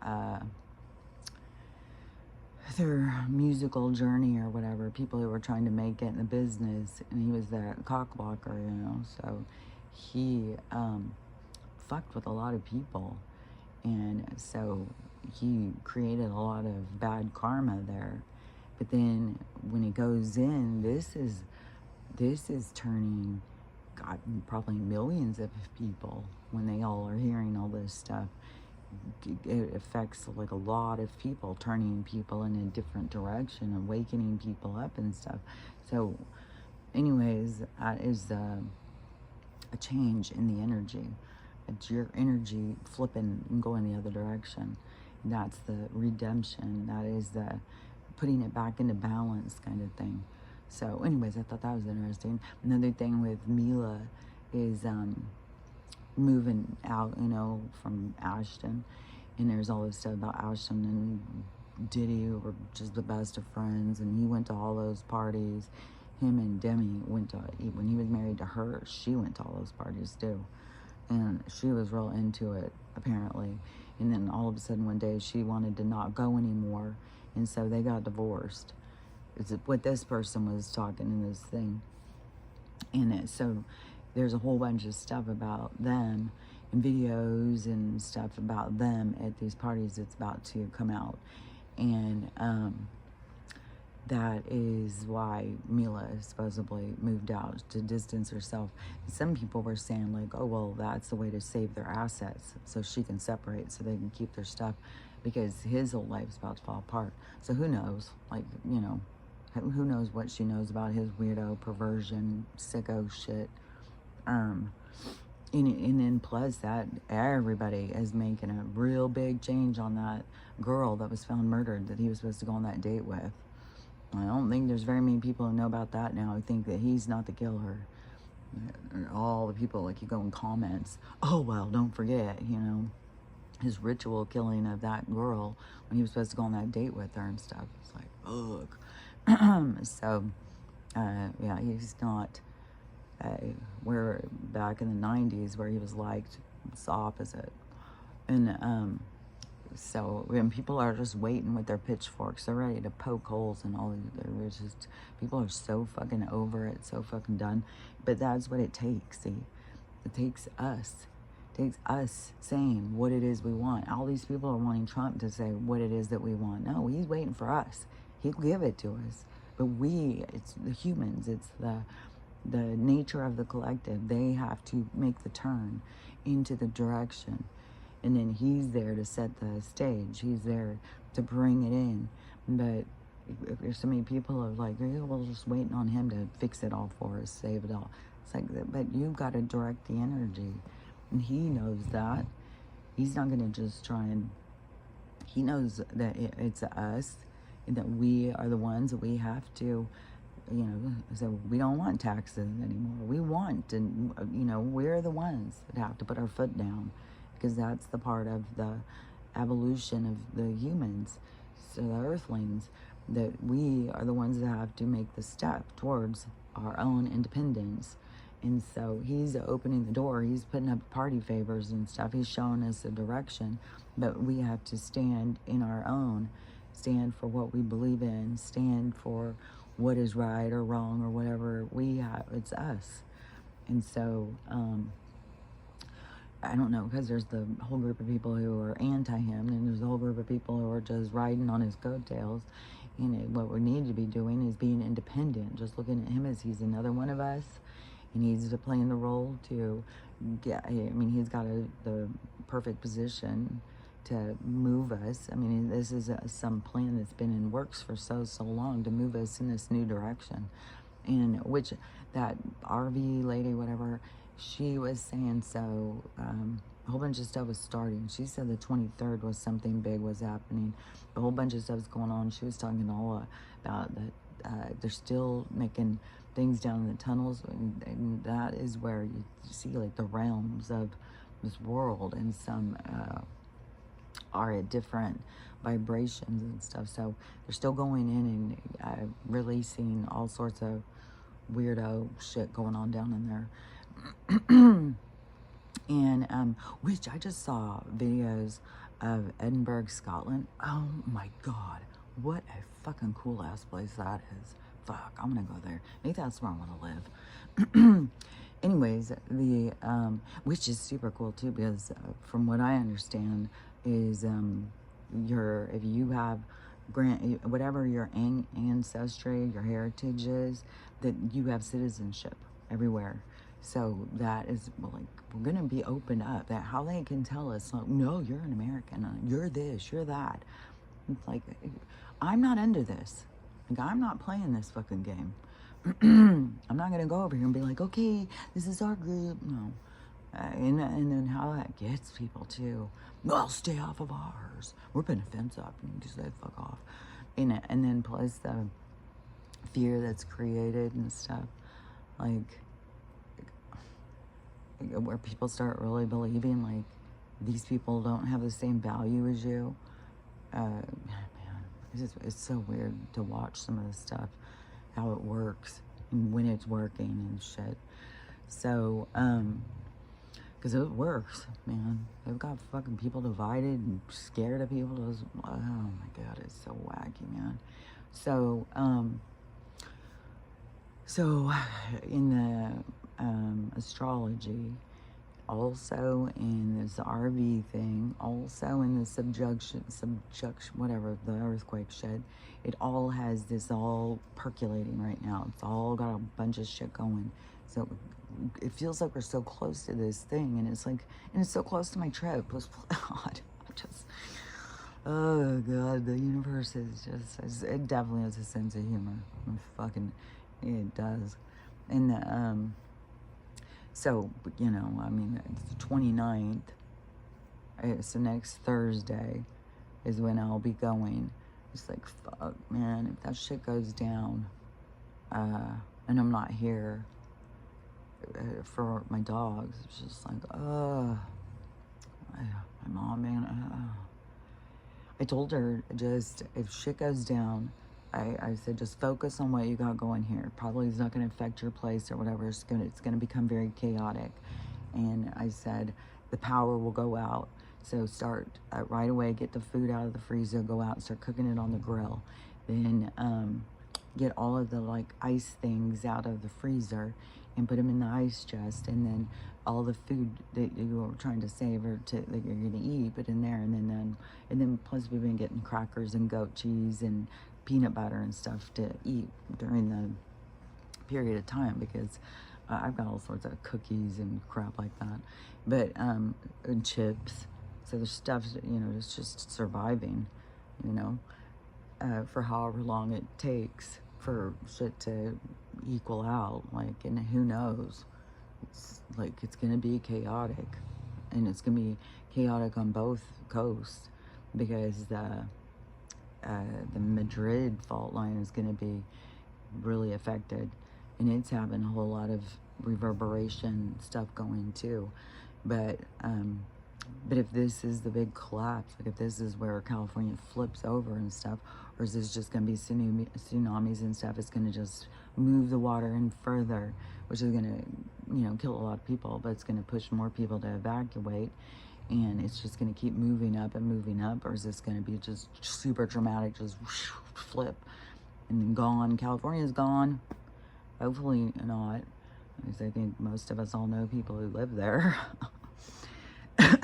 musical journey or whatever, people who were trying to make it in the business, and he was the cock blocker, you know. So he fucked with a lot of people, and so he created a lot of bad karma there. But then when it goes in, this is turning, God, probably millions of people when they all are hearing all this stuff. It affects like a lot of people, turning people in a different direction, awakening people up and stuff. So anyways, that is a change in the energy. It's your energy flipping and going the other direction. That's the redemption. That is the putting it back into balance kind of thing. So anyways, I thought that was interesting. Another thing with Mila is moving out, you know, from Ashton. And there's all this stuff about Ashton and Diddy, who were just the best of friends. And he went to all those parties. Him and Demi went to, when he was married to her, she went to all those parties too. And she was real into it, apparently. And then all of a sudden one day she wanted to not go anymore. And so they got divorced. It's what this person was talking in this thing. And so there's a whole bunch of stuff about them and videos and stuff about them at these parties that's about to come out. And that is why Mila supposedly moved out, to distance herself. And some people were saying like, oh, well, that's the way to save their assets, so she can separate so they can keep their stuff, because his whole life's about to fall apart. So who knows? Like, you know, who knows what she knows about his weirdo, perversion, sicko shit. And then plus that, everybody is making a real big change on that girl that was found murdered that he was supposed to go on that date with. I don't think there's very many people who know about that now who think that he's not the killer. All the people, like, you go in comments, oh, well, don't forget, you know, his ritual killing of that girl when he was supposed to go on that date with her and stuff. It's like, ugh. So, yeah, he's not, where back in the 90s where he was liked, it's the opposite. And, so when people are just waiting with their pitchforks, they're ready to poke holes in all these. There's just, people are so fucking over it, so fucking done. But that's what it takes. See, it takes us. It takes us saying what it is we want. All these people are wanting Trump to say what it is that we want. No, he's waiting for us. He'll give it to us. But we, it's the humans. It's the nature of the collective. They have to make the turn into the direction. And then he's there to set the stage. He's there to bring it in. But there's so many people are like, yeah, well, just waiting on him to fix it all for us, save it all. It's like, but you've got to direct the energy. And he knows that. He's not going to just try and, he knows that it's us, and that we are the ones that we have to, you know, so we don't want taxes anymore. We want, and, you know, we're the ones that have to put our foot down. Because that's the part of the evolution of the humans, so the earthlings, that we are the ones that have to make the step towards our own independence. And so he's opening the door. He's putting up party favors and stuff. He's showing us the direction. But we have to stand in our own, stand for what we believe in, stand for what is right or wrong or whatever we have. It's us. And so, I don't know, because there's the whole group of people who are anti-him, and there's a whole group of people who are just riding on his coattails. And what we need to be doing is being independent, just looking at him as he's another one of us, and he's playing the role to get, I mean, he's got the perfect position to move us. I mean, this is some plan that's been in works for so long to move us in this new direction. And which, that RV lady, whatever, she was saying, so a whole bunch of stuff was starting. She said the 23rd was something big was happening. A whole bunch of stuff's going on. She was talking all about that they're still making things down in the tunnels, and that is where you see like the realms of this world, and some are at different vibrations and stuff. So they're still going in and releasing all sorts of weirdo shit going on down in there. And which I just saw videos of Edinburgh, Scotland. Oh my God, what a fucking cool ass place that is. Fuck, I'm gonna go there. Maybe that's where I want to live. Anyways, the which is super cool too, because from what I understand is if you have whatever your ancestry, your heritage is, that you have citizenship everywhere. So that is like, we're gonna be opened up. That how they can tell us, like, no, you're an American, you're this, you're that. It's like, I'm not into this. Like, I'm not playing this fucking game. I'm not gonna go over here and be like, okay, this is our group. No. And then how that gets people too. Well, stay off of ours. We're putting a fence up and you just say fuck off. And then plus the fear that's created and stuff. Like where people start really believing like these people don't have the same value as you. Man, it's so weird to watch some of this stuff, how it works and when it's working and shit. So, because it works, man. They've got fucking people divided and scared of people. Oh my God, it's so wacky, man. So, in the astrology, also in this RV thing, also in the subjection, whatever, the earthquake shit, it all has this all percolating right now. It's all got a bunch of shit going. So it feels like we're so close to this thing, and it's like, and it's so close to my trip. God, oh God, the universe is just, it definitely has a sense of humor. It does. And so, you know, I mean, it's the 29th. It's the next Thursday is when I'll be going. It's like, fuck, man, if that shit goes down, and I'm not here for my dogs, it's just like, my mom, man, I told her, just, if shit goes down, I said, just focus on what you got going here. Probably is not going to affect your place or whatever. It's gonna become very chaotic. And I said, the power will go out. So start right away, get the food out of the freezer, go out and start cooking it on the grill. Then get all of the like ice things out of the freezer and put them in the ice chest. And then all the food that you were trying to save or that you're gonna eat, put in there. And then plus we've been getting crackers and goat cheese and peanut butter and stuff to eat during the period of time, because I've got all sorts of cookies and crap like that, but and chips. So there's stuff, you know, it's just surviving, you know, for however long it takes for shit to equal out. Like, and who knows? It's like, it's gonna be chaotic, and it's gonna be chaotic on both coasts, because the Madrid fault line is going to be really affected, and it's having a whole lot of reverberation stuff going too. But if this is the big collapse, like if this is where California flips over and stuff, or is this just going to be tsunamis and stuff, it's going to just move the water in further, which is going to, you know, kill a lot of people, but it's going to push more people to evacuate. And it's just going to keep moving up and moving up, or is this going to be just super dramatic, just flip and then gone? California's gone. Hopefully not, because I think most of us all know people who live there. But,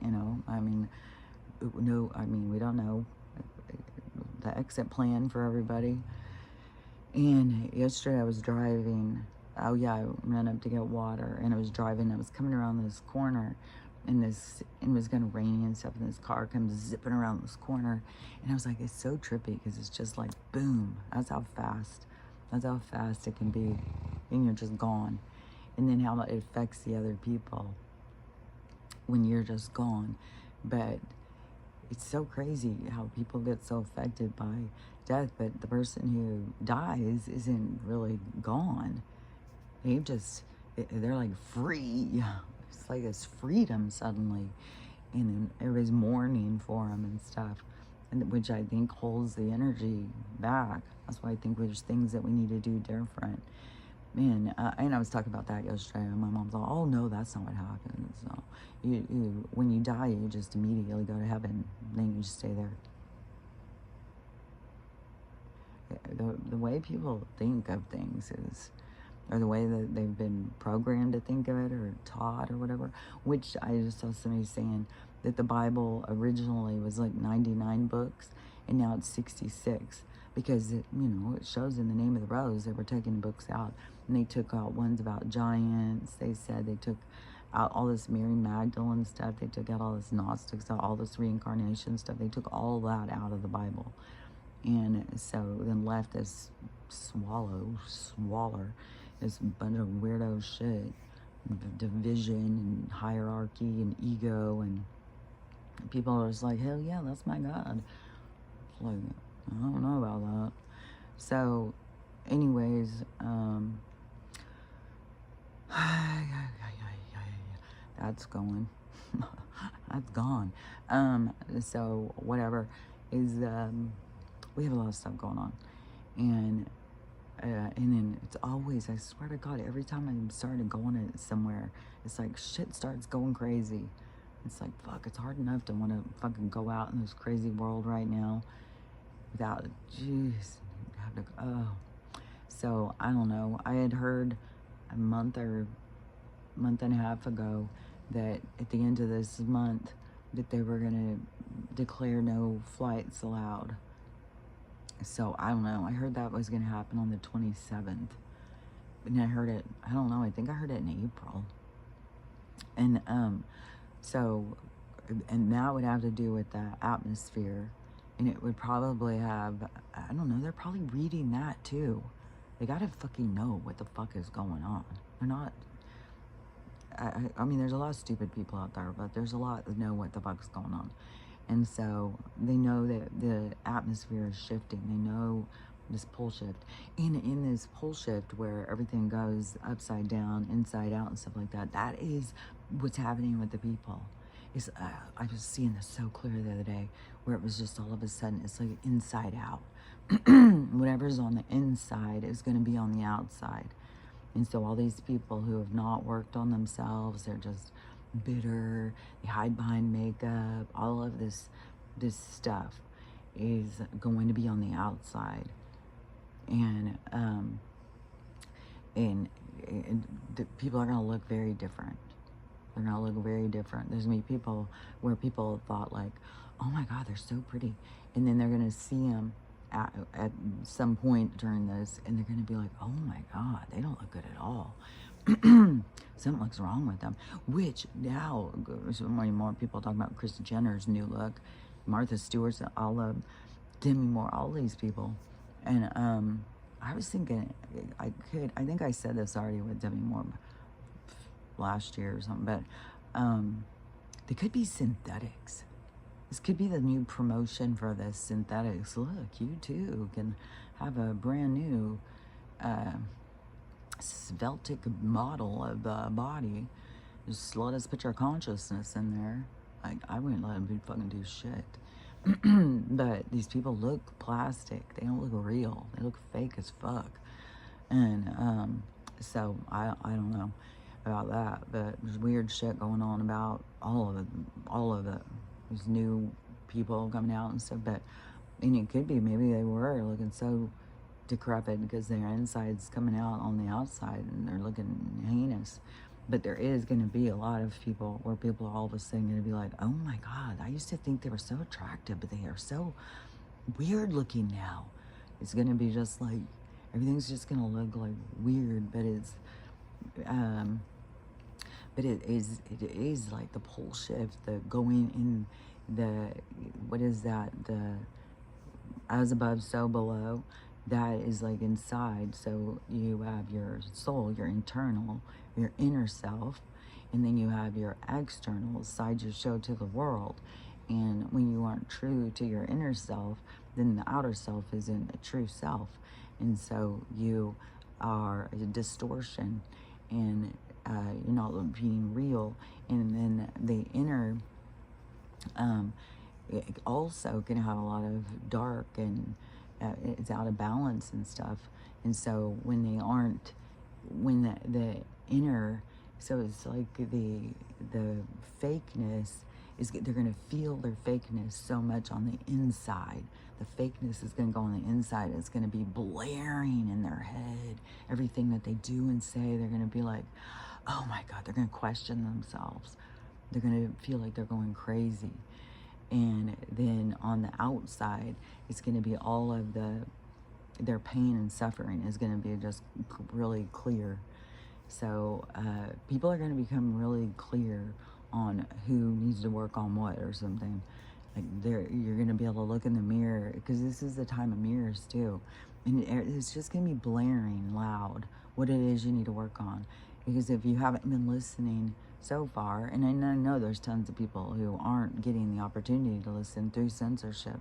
you know, I mean, we don't know the exit plan for everybody. And yesterday I was driving. Oh yeah, I ran up to get water, and I was driving. I was coming around this corner, and it was gonna rain and stuff, and this car comes zipping around this corner, and I was like, it's so trippy, because it's just like boom. That's how fast it can be, and you're just gone. And then how it affects the other people when you're just gone. But it's so crazy how people get so affected by death, but the person who dies isn't really gone. They're like free. It's like this freedom suddenly, and then everybody's mourning for him and stuff, and which I think holds the energy back. That's why I think there's things that we need to do different. Man, and I was talking about that yesterday, and my mom's like, "Oh no, that's not what happens. No, you when you die, you just immediately go to heaven. Then you just stay there." The way people think of things is, or the way that they've been programmed to think of it or taught or whatever, which I just saw somebody saying that the Bible originally was like 99 books and now it's 66 because it shows in the name of the rose they were taking books out, and they took out ones about giants. They said they took out all this Mary Magdalene stuff. They took out all this Gnostics, all this reincarnation stuff. They took all that out of the Bible. And so then left this swaller, this bunch of weirdo shit, division and hierarchy and ego, and people are just like, hell yeah, that's my God. It's like, I don't know about that. So, anyways, that's going. That's gone. So whatever is, we have a lot of stuff going on, and then it's always, I swear to God, every time I'm starting going it somewhere, it's like shit starts going crazy. It's like, fuck, it's hard enough to want to fucking go out in this crazy world right now without, jeez, have to, oh. So, I don't know. I had heard a month and a half ago that at the end of this month that they were going to declare no flights allowed. So, I don't know. I heard that was going to happen on the 27th. And I heard it, I don't know, I think I heard it in April. And, so, and that would have to do with the atmosphere. And it would probably have, I don't know, they're probably reading that too. They gotta fucking know what the fuck is going on. They're not, I mean, there's a lot of stupid people out there, but there's a lot that know what the fuck's going on. And so they know that the atmosphere is shifting. They know this pole shift. And in this pole shift where everything goes upside down, inside out and stuff like that, that is what's happening with the people. Is I was seeing this so clear the other day where it was just all of a sudden, it's like inside out. Whatever's on the inside is going to be on the outside. And so all these people who have not worked on themselves, they're just bitter, they hide behind makeup, all of this stuff is going to be on the outside. And the people are going to look very different. They're going to look very different. There's going to be people where people thought like, oh my God, they're so pretty. And then they're going to see them at some point during this, and they're going to be like, oh my God, they don't look good at all. Something looks wrong with them. Which now, so more people talking about Kris Jenner's new look, Martha Stewart's, Demi Moore, all these people. And I was thinking, I think I said this already with Demi Moore last year or something, but they could be synthetics. This could be the new promotion for the synthetics. Look, you too can have a brand new sveltic model of the body. Just let us put your consciousness in there. Like, I wouldn't let them fucking do shit. But these people look plastic. They don't look real. They look fake as fuck. And so I don't know about that, but there's weird shit going on about all of it. There's new people coming out and stuff, and it could be maybe they were looking so decrepit because their inside's coming out on the outside and they're looking heinous. But there is going to be a lot of people where people are all of a sudden going to be like, oh my God, I used to think they were so attractive, but they are so weird looking now. It's going to be just like, everything's just going to look like weird, but it's, but it is like the pole shift, the going in, the, what is that, the as above, so below. That is like inside. So you have your soul, your internal, your inner self, and then you have your external side you show to the world. And when you aren't true to your inner self, then the outer self isn't a true self. And so you are a distortion. And you're not being real. And then the inner it also can have a lot of dark, and it's out of balance and stuff. And so when they aren't, when the inner, so it's like the fakeness is, they're going to feel their fakeness so much on the inside. The fakeness is going to go on the inside. It's going to be blaring in their head. Everything that they do and say, they're going to be like, oh my God, they're going to question themselves. They're going to feel like they're going crazy. And then on the outside, it's going to be all of their pain and suffering is going to be just really clear. So people are going to become really clear on who needs to work on what or something. Like you're going to be able to look in the mirror, because this is the time of mirrors too. And it's just going to be blaring loud what it is you need to work on. Because if you haven't been listening so far, and I know there's tons of people who aren't getting the opportunity to listen through censorship.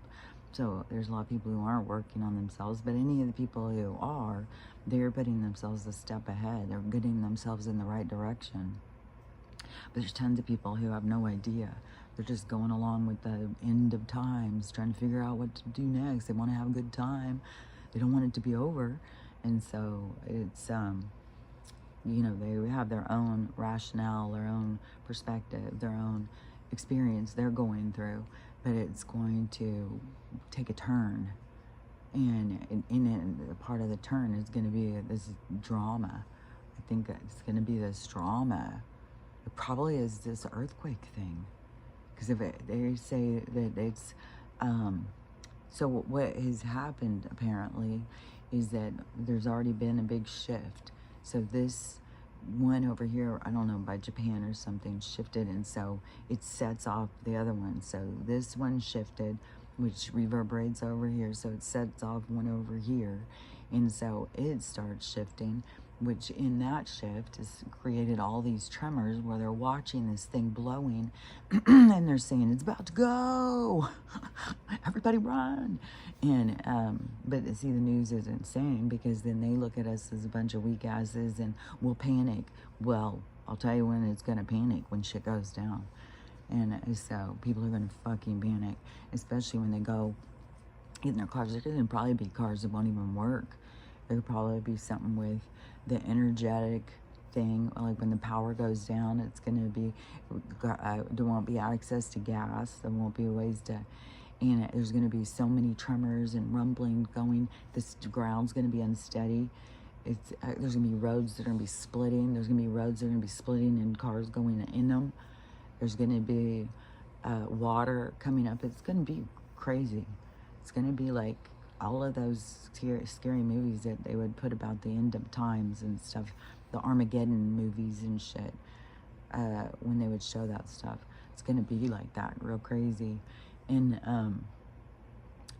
So there's a lot of people who aren't working on themselves, but any of the people who are, they're putting themselves a step ahead. They're getting themselves in the right direction. But there's tons of people who have no idea. They're just going along with the end of times, trying to figure out what to do next. They want to have a good time. They don't want it to be over. And so it's, you know, they have their own rationale, their own perspective, their own experience they're going through, but it's going to take a turn. And in it, part of the turn is going to be this drama. I think it's going to be this drama. It probably is this earthquake thing. Because if they say that it's, so what has happened apparently is that there's already been a big shift. So this one over here, I don't know, by Japan or something, shifted, and so it sets off the other one. So this one shifted, which reverberates over here, so it sets off one over here, and so it starts shifting, which in that shift has created all these tremors where they're watching this thing blowing and they're saying, it's about to go, everybody run. And but see, the news isn't saying, because then they look at us as a bunch of weak asses and we'll panic. Well, I'll tell you when it's gonna panic, when shit goes down. And so people are gonna fucking panic, especially when they go in their cars. There could probably be cars that won't even work. There could probably be something with the energetic thing, like when the power goes down, it's going to be, there won't be access to gas, there won't be ways to, and there's going to be so many tremors and rumbling going, this ground's going to be unsteady. It's there's going to be roads that are going to be splitting, there's going to be roads that are going to be splitting and cars going in them. There's going to be water coming up. It's going to be crazy. It's going to be like all of those scary movies that they would put about the end of times and stuff, the Armageddon movies and shit, when they would show that stuff. It's going to be like that, real crazy. And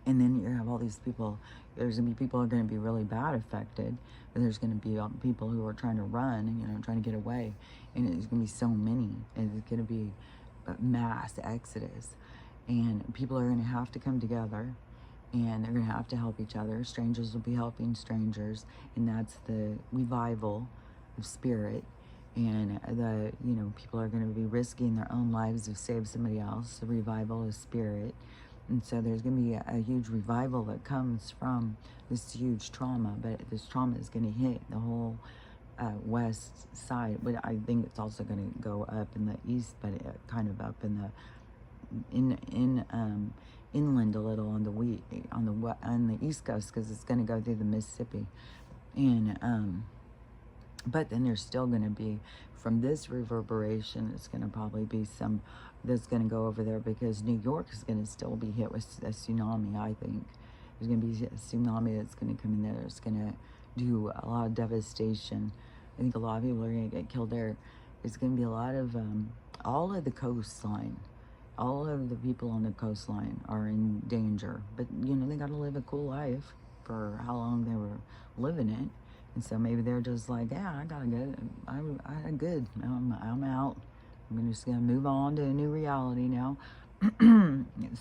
then you have all these people, there's going to be people who are going to be really bad affected, but there's going to be people who are trying to run and, you know, trying to get away. And there's going to be so many, and it's going to be a mass exodus. And people are going to have to come together, and they're going to have to help each other. Strangers will be helping strangers, and that's the revival of spirit. And the, you know, people are going to be risking their own lives to save somebody else. The revival of spirit. And so there's going to be a huge revival that comes from this huge trauma, but this trauma is going to hit the whole west side. But I think it's also going to go up in the east, but kind of up in the inland a little on the east coast, because it's going to go through the Mississippi. And but then there's still going to be, from this reverberation, it's going to probably be some that's going to go over there, because New York is going to still be hit with a tsunami. I think there's going to be a tsunami that's going to come in there. It's going to do a lot of devastation. I think a lot of people are going to get killed there. There's going to be a lot of all of the coastline. All of the people on the coastline are in danger, but you know, they got to live a cool life for how long they were living it. And so maybe they're just like, yeah, I gotta go. I good. I'm out. I'm just gonna move on to a new reality now.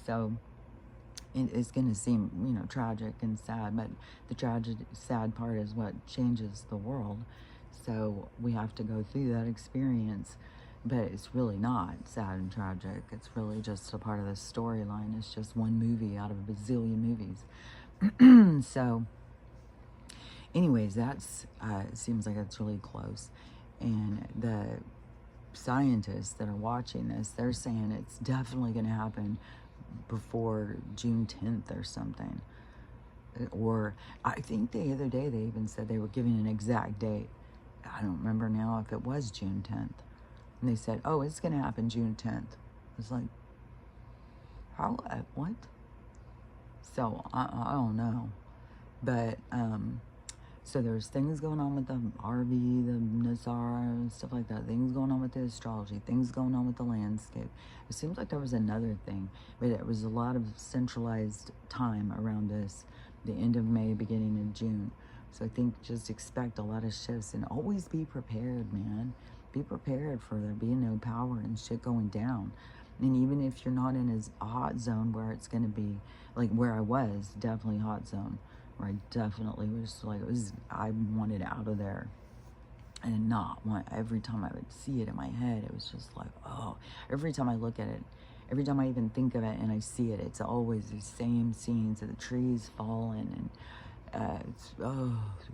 So it's gonna seem, you know, tragic and sad, but the tragic, sad part is what changes the world. So we have to go through that experience, but it's really not sad and tragic. It's really just a part of the storyline. It's just one movie out of a bazillion movies. So anyways, that's it seems like it's really close. And the scientists that are watching this, they're saying it's definitely going to happen before June 10th or something. Or I think the other day they even said they were giving an exact date. I don't remember now if it was June 10th. And they said, oh, it's going to happen June 10th. It's like, how, what? So I don't know. But, so there's things going on with the RV, the Nazara, stuff like that. Things going on with the astrology. Things going on with the landscape. It seems like there was another thing, but it was a lot of centralized time around this, the end of May, beginning of June. So I think just expect a lot of shifts and always be prepared, man. Be prepared for there being no power and shit going down. And even if you're not in a hot zone where it's going to be, like where I was, definitely hot zone, where I definitely was like, I wanted out of there. I did not want, every time I would see it in my head, it was just like, oh, every time I look at it, every time I even think of it and I see it, it's always the same scenes of the trees falling and it's,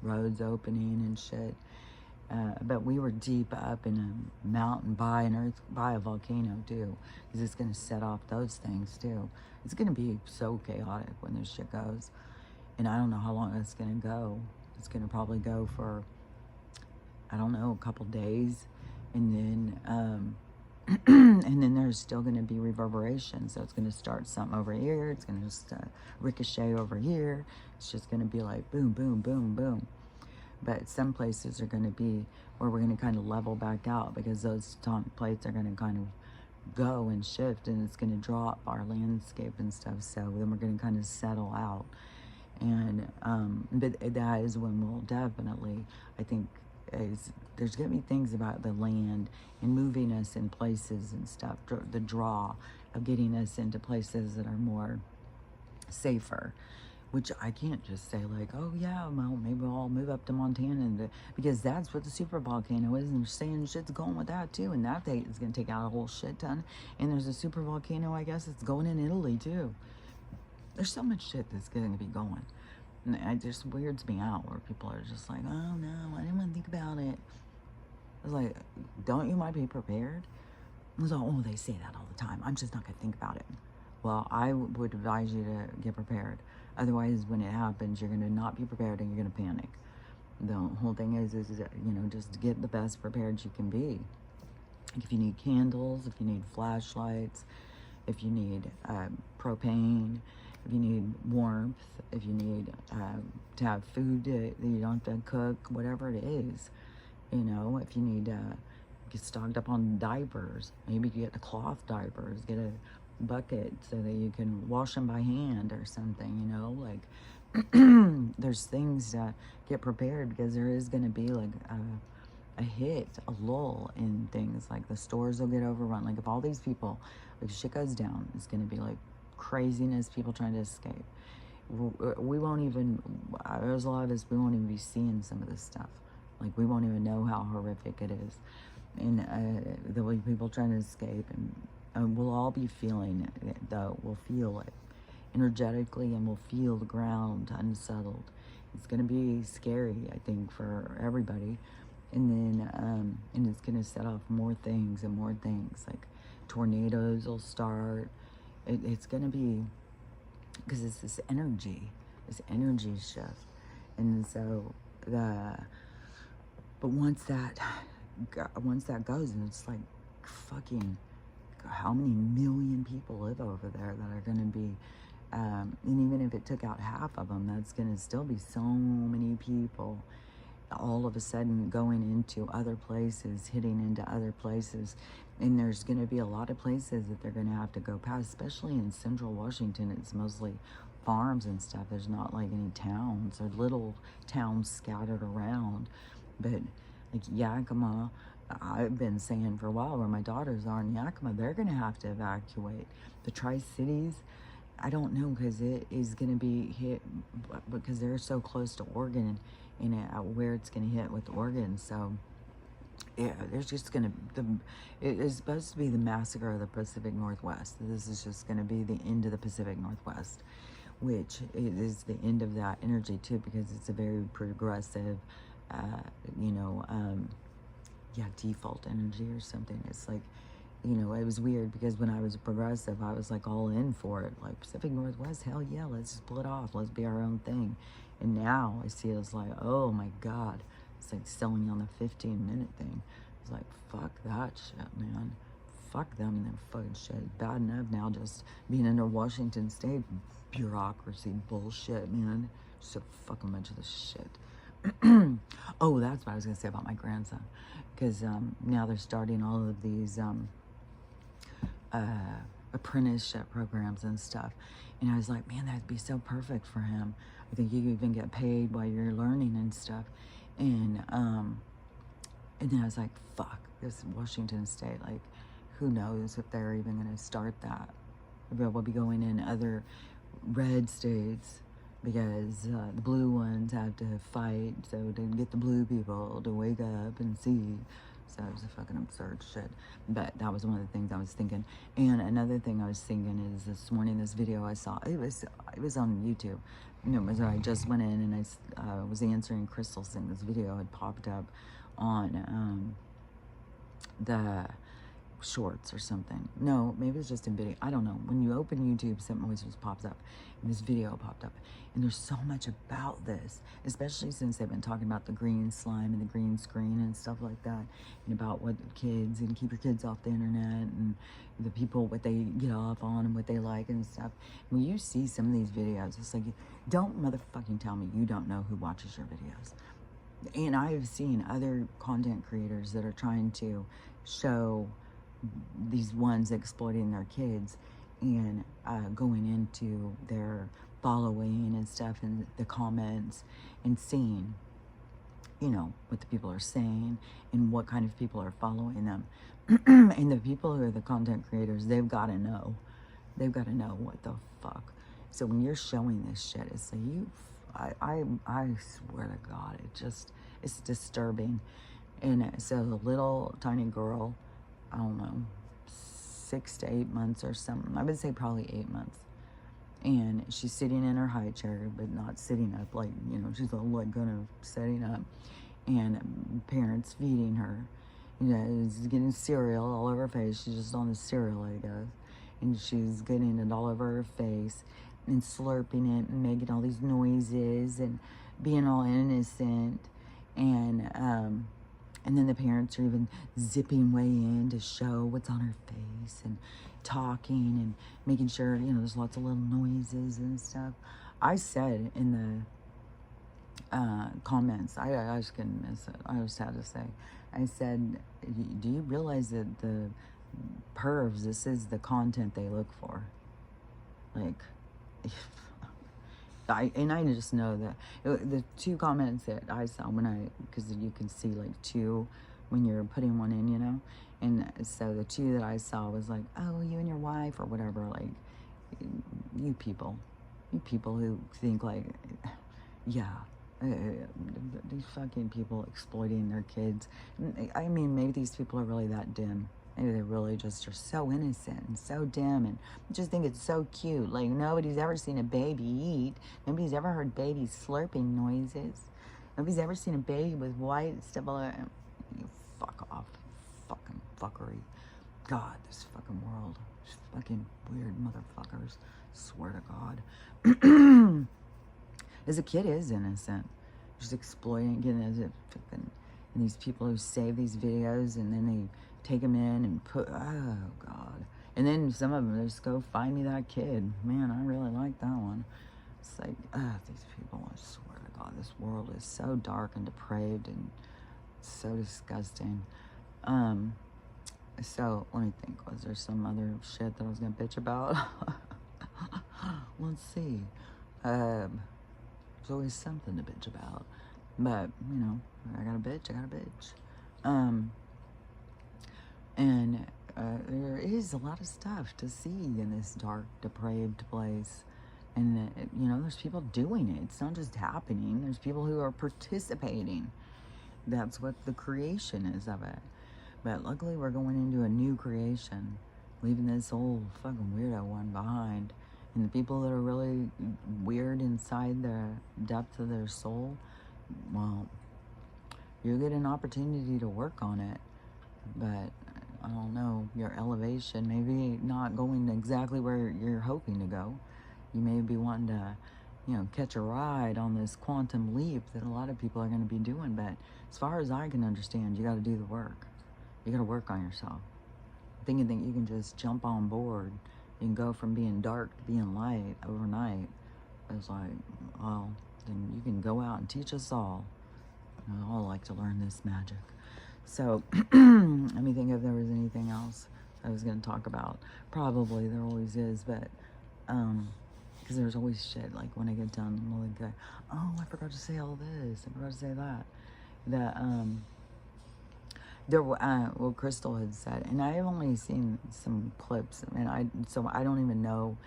roads opening and shit. But we were deep up in a mountain by a volcano too, because it's going to set off those things too. It's going to be so chaotic when this shit goes. And I don't know how long it's going to go. It's going to probably go for, I don't know, a couple days. And then, and then there's still going to be reverberation. So it's going to start something over here. It's going to just ricochet over here. It's just going to be like boom, boom, boom, boom. But some places are going to be where we're going to kind of level back out, because those tectonic plates are going to kind of go and shift, and it's going to drop our landscape and stuff. So then we're going to kind of settle out. And but that is when we'll definitely, I think, there's going to be things about the land and moving us in places and stuff, the draw of getting us into places that are more safer, which I can't just say like, oh yeah, well, maybe I'll move up to Montana, because that's what the super volcano is, and they're saying shit's going with that too, and that thing is going to take out a whole shit ton. And there's a super volcano, I guess it's going in Italy too. There's so much shit that's going to be going. And it just weirds me out where people are just like, oh no, I didn't want to think about it. It's like, don't you might be prepared? It's like, oh, they say that all the time. I'm just not going to think about it. Well, I would advise you to get prepared. Otherwise, when it happens, you're going to not be prepared and you're going to panic. The whole thing is, you know, just get the best prepared you can be. If you need candles, if you need flashlights, if you need propane, if you need warmth, if you need to have food that you don't have to cook, whatever it is, you know, if you need to get stocked up on diapers, maybe you get the cloth diapers, get a bucket so that you can wash them by hand or something, you know, like there's things to get prepared, because there is going to be like a hit, a lull in things. Like the stores will get overrun. Like if all these people, like shit goes down, it's going to be like craziness, people trying to escape. We won't even, there's a lot of us, we won't even be seeing some of this stuff. Like we won't even know how horrific it is. And the way people trying to escape, and we'll all be feeling it though. We'll feel it energetically, and we'll feel the ground unsettled. It's going to be scary, I think, for everybody. And then, and it's going to set off more things and more things, like tornadoes will start. It's going to be, because it's this energy shift. And so but once that goes, and it's like fucking, how many million people live over there that are going to be, and even if it took out half of them, that's going to still be so many people all of a sudden going into other places, hitting into other places. And there's going to be a lot of places that they're going to have to go past, especially in central Washington. It's mostly farms and stuff. There's not like any towns or little towns scattered around. But like Yakima, I've been saying for a while, where my daughters are in Yakima, they're going to have to evacuate. The Tri-Cities, I don't know, because it is going to be hit, because they're so close to Oregon, and where it's going to hit with Oregon. So yeah, there's just going to, it is supposed to be the massacre of the Pacific Northwest. This is just going to be the end of the Pacific Northwest, which it is the end of that energy too, because it's a very progressive, you know, yeah, default energy or something. It's like, you know, it was weird because when I was a progressive, I was like all in for it. Like, Pacific Northwest, hell yeah, let's split off. Let's be our own thing. And now I see it as like, oh my God. It's like selling on the 15-minute thing. It's like, fuck that shit, man. Fuck them and their fucking shit. Bad enough now just being under Washington State bureaucracy bullshit, man. Just a fucking bunch of this shit. Oh, that's what I was going to say about my grandson. Because now they're starting all of these apprenticeship programs and stuff. And I was like, man, that'd be so perfect for him. I think you could even get paid while you're learning and stuff. And then I was like, fuck, this Washington State, like, who knows if they're even going to start that. Maybe we'll be going in other red states, because the blue ones have to fight, so to get the blue people to wake up and see. So it was a fucking absurd shit. But that was one of the things I was thinking. And another thing I was thinking is this morning, this video I saw, it was on YouTube. You know, I just went in and I was answering Crystal's thing. This video had popped up on the shorts or something. No, maybe it's just in video. I don't know. When you open YouTube, something always just pops up. And this video popped up. And there's so much about this, especially since they've been talking about the green slime and the green screen and stuff like that, and about what kids, and keep your kids off the internet, and the people, what they get off on and what they like and stuff. When you see some of these videos, it's like, don't motherfucking tell me you don't know who watches your videos. And I've seen other content creators that are trying to show these ones exploiting their kids and going into their following and stuff, and the comments, and seeing, you know, what the people are saying and what kind of people are following them. And the people who are the content creators, they've got to know. They've got to know what the fuck. So when you're showing this shit, it's like, I swear to God, it's disturbing. And so the little tiny girl, I don't know, 6 to 8 months or something. I would say probably 8 months. And she's sitting in her high chair, but not sitting up, like, you know, she's all like gonna sitting up. And parents feeding her, you know, is getting cereal all over her face. She's just on the cereal, I guess. And she's getting it all over her face and slurping it and making all these noises and being all innocent. And then the parents are even zipping way in to show what's on her face and talking and making sure, you know, there's lots of little noises and stuff. I said in the comments, I just couldn't miss it. I just had to say, I said, do you realize that the pervs, this is the content they look for? Like, I just know that the two comments that I saw because you can see like two when you're putting one in, you know, and so the two that I saw was like, oh, you and your wife or whatever, like, you people who think like, yeah, these fucking people exploiting their kids. I mean, maybe these people are really that dim. Maybe they really just are so innocent and so dim and just think it's so cute. Like, nobody's ever seen a baby eat. Nobody's ever heard babies slurping noises. Nobody's ever seen a baby with white stuff all over. You fuck off. Fucking fuckery. God, this fucking world. These fucking weird motherfuckers. Swear to God. As a kid is innocent. Just exploiting, getting as if fucking, and these people who save these videos and then they take them in and put, oh God. And then some of them, they just go, find me that kid. Man, I really like that one. It's like, these people, I swear to God, this world is so dark and depraved and so disgusting. So, let me think, was there some other shit that I was gonna bitch about? Let's see. There's always something to bitch about. But, you know, I got a bitch. And there is a lot of stuff to see in this dark, depraved place. And, you know, there's people doing it. It's not just happening. There's people who are participating. That's what the creation is of it. But luckily, we're going into a new creation, leaving this old fucking weirdo one behind. And the people that are really weird inside the depth of their soul, well, you get an opportunity to work on it. But I don't know, your elevation maybe not going exactly where you're hoping to go. You may be wanting to, you know, catch a ride on this quantum leap that a lot of people are going to be doing. But as far as I can understand, you got to do the work. You got to work on yourself. Thinking that you can just jump on board and go from being dark to being light overnight, it's like, well, then you can go out and teach us all. You know, I all like to learn this magic. So, let me think if there was anything else I was going to talk about. Probably, there always is, but, because there's always shit, like, when I get done, I'm like, oh, I forgot to say all this, I forgot to say that, well, Crystal had said, and I've only seen some clips, and so I don't even know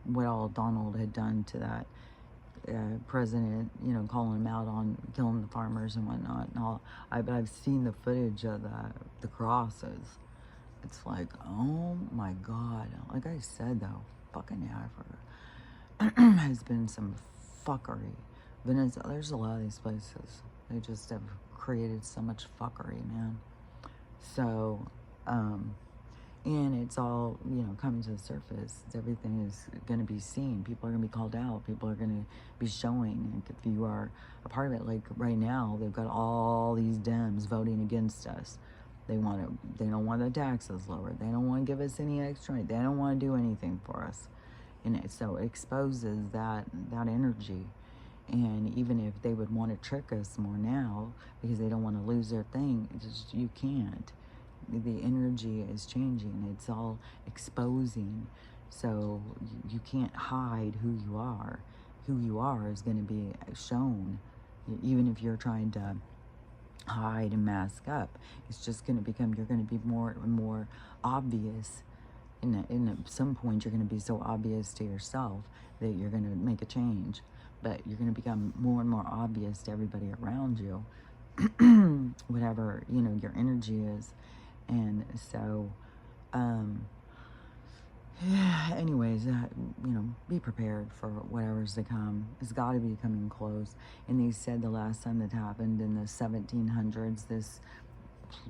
what all Donald had done to that president, you know, calling him out on killing the farmers and whatnot, and all. But I've seen the footage of the crosses. It's like, oh my God! Like I said, though, fucking Africa has been some fuckery. Venezuela, there's a lot of these places. They just have created so much fuckery, man. So, and it's all, you know, coming to the surface. Everything is going to be seen. People are going to be called out. People are going to be showing. Like, if you are a part of it, like right now, they've got all these Dems voting against us. They don't want the taxes lowered. They don't want to give us any extra. They don't want to do anything for us. And so it exposes that energy. And even if they would want to trick us more now because they don't want to lose their thing, you can't. The energy is changing. It's all exposing. So you can't hide who you are. Who you are is going to be shown. Even if you're trying to hide and mask up, it's just going to become, you're going to be more and more obvious. At some point, you're going to be so obvious to yourself that you're going to make a change. But you're going to become more and more obvious to everybody around you, whatever, you know, your energy is. And so, anyways, you know, be prepared for whatever's to come. It's got to be coming close. And they said the last time that happened in the 1700s,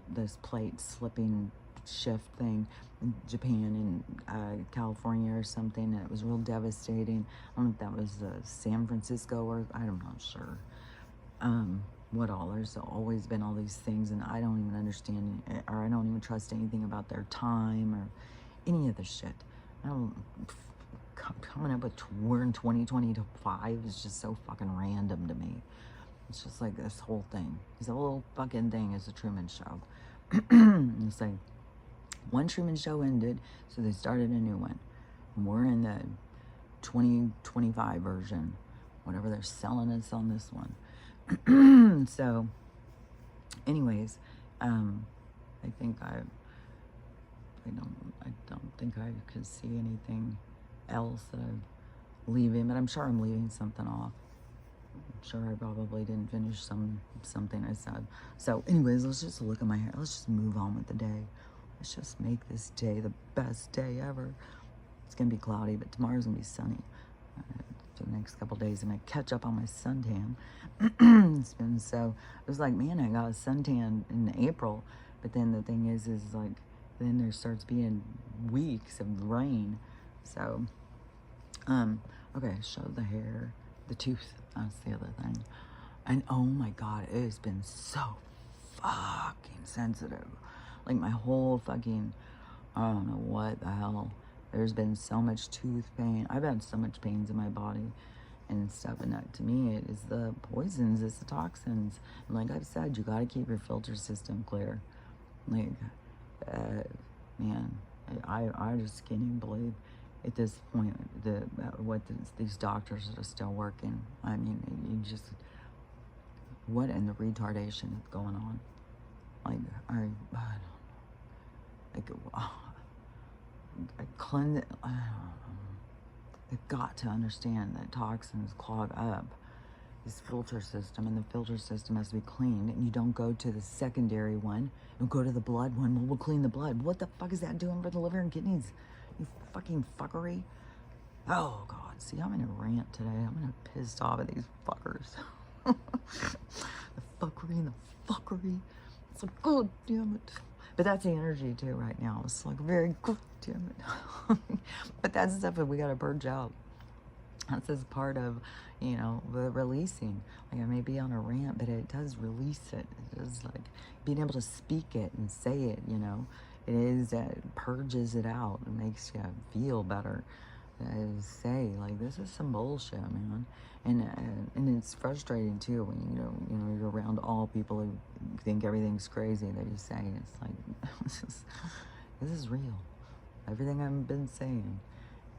this plate slipping shift thing in Japan and California or something, and it was real devastating. I don't know if that was San Francisco or I'm not sure. What all? There's always been all these things, and I don't even understand, or I don't even trust anything about their time or any of the shit. I don't. Coming up with we're in 2025 is just so fucking random to me. It's just like this whole thing. This whole fucking thing is a Truman Show. It's like one Truman Show ended, so they started a new one. And we're in the 2025 version, whatever they're selling us on this one. So, anyways, I think I don't think I could see anything else that I'm leaving, but I'm sure I'm leaving something off. I'm sure I probably didn't finish something I said. So, anyways, let's just look at my hair. Let's just move on with the day. Let's just make this day the best day ever. It's gonna be cloudy, but tomorrow's gonna be sunny. For the next couple days, I'm gonna catch up on my suntan. It's been so. It was like, man, I got a suntan in April, but then the thing is like, then there starts being weeks of rain. So, okay, show the hair, the tooth. That's the other thing. And oh my God, it has been so fucking sensitive. Like my whole fucking, I don't know what the hell. There's been so much tooth pain. I've had so much pains in my body and stuff. And that, to me, it is the poisons, it's the toxins. And like I've said, you got to keep your filter system clear. Like, man, I just can't even believe at this point these doctors are still working. I mean, you just, what in the retardation is going on? Like, I don't know. like, cleanse. They've got to understand that toxins clog up this filter system, and the filter system has to be cleaned, and you don't go to the secondary one. You go to the blood one. Well, we'll clean the blood. What the fuck is that doing for the liver and kidneys? You fucking fuckery. Oh God, see, I'm in a rant today. I'm gonna pissed off at these fuckers. The fuckery and the fuckery. It's like, God damn it. But that's the energy too right now. It's like very good damn it. But that's stuff that we gotta purge out. That's as part of, you know, the releasing. Like, I may be on a rant, but it does release it. It does, like, being able to speak it and say it, you know. It is, it purges it out. It makes you feel better. Say, like, this is some bullshit, man. And it's frustrating, too, when, you know, you're around all people who think everything's crazy that you say. It's like, this is real. Everything I've been saying.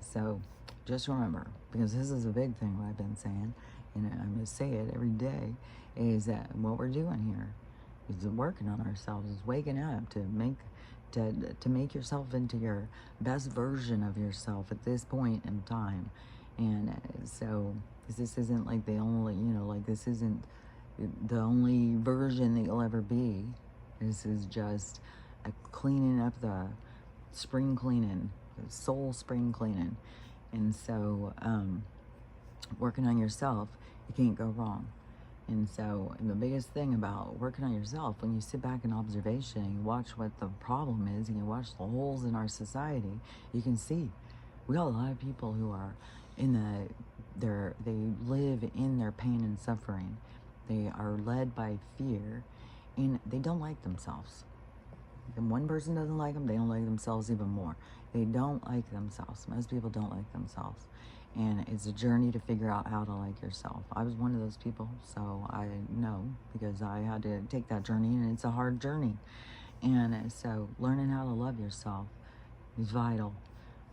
So, just remember, because this is a big thing what I've been saying, and I'm going to say it every day, is that what we're doing here is working on ourselves, is waking up to make yourself into your best version of yourself at this point in time. And so, this isn't like the only, you know, like this isn't the only version that you'll ever be. This is just a cleaning up, the spring cleaning, the soul spring cleaning. And so, working on yourself, you can't go wrong. And so, the biggest thing about working on yourself, when you sit back in observation and you watch what the problem is, and you watch the holes in our society, you can see we got a lot of people who are they live in their pain and suffering. They are led by fear, and they don't like themselves. And one person doesn't like them, they don't like themselves even more. They don't like themselves. Most people don't like themselves. And it's a journey to figure out how to like yourself. I was one of those people, so I know, because I had to take that journey, and it's a hard journey. And so learning how to love yourself is vital.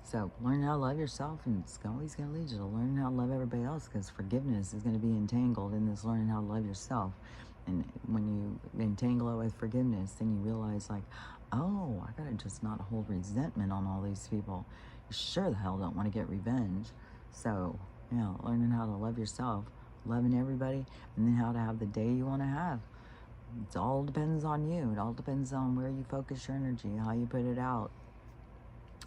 So learning how to love yourself, and it's always going to lead you to learning how to love everybody else, because forgiveness is going to be entangled in this learning how to love yourself. And when you entangle it with forgiveness, then you realize, like, oh, I gotta just not hold resentment on all these people. You sure the hell don't want to get revenge. So, you know, learning how to love yourself, loving everybody, and then how to have the day you want to have. It all depends on you. It all depends on where you focus your energy, how you put it out,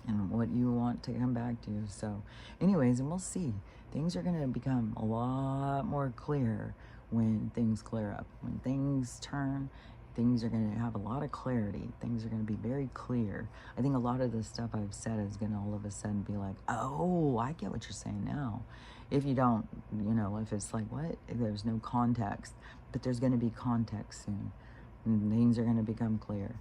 and what you want to come back to. So, anyways, and we'll see. Things are going to become a lot more clear when things clear up. When things turn, things are going to have a lot of clarity. Things are going to be very clear. I think a lot of the stuff I've said is going to all of a sudden be like, oh, I get what you're saying now. If you don't, you know, if it's like, what? If there's no context. But there's going to be context soon. And things are going to become clear.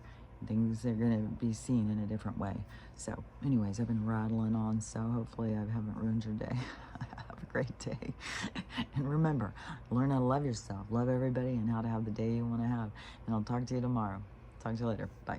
Things are going to be seen in a different way. So, anyways, I've been rattling on, so hopefully I haven't ruined your day. Have a great day. And remember, learn how to love yourself, love everybody, and how to have the day you want to have. And I'll talk to you tomorrow. Talk to you later. Bye.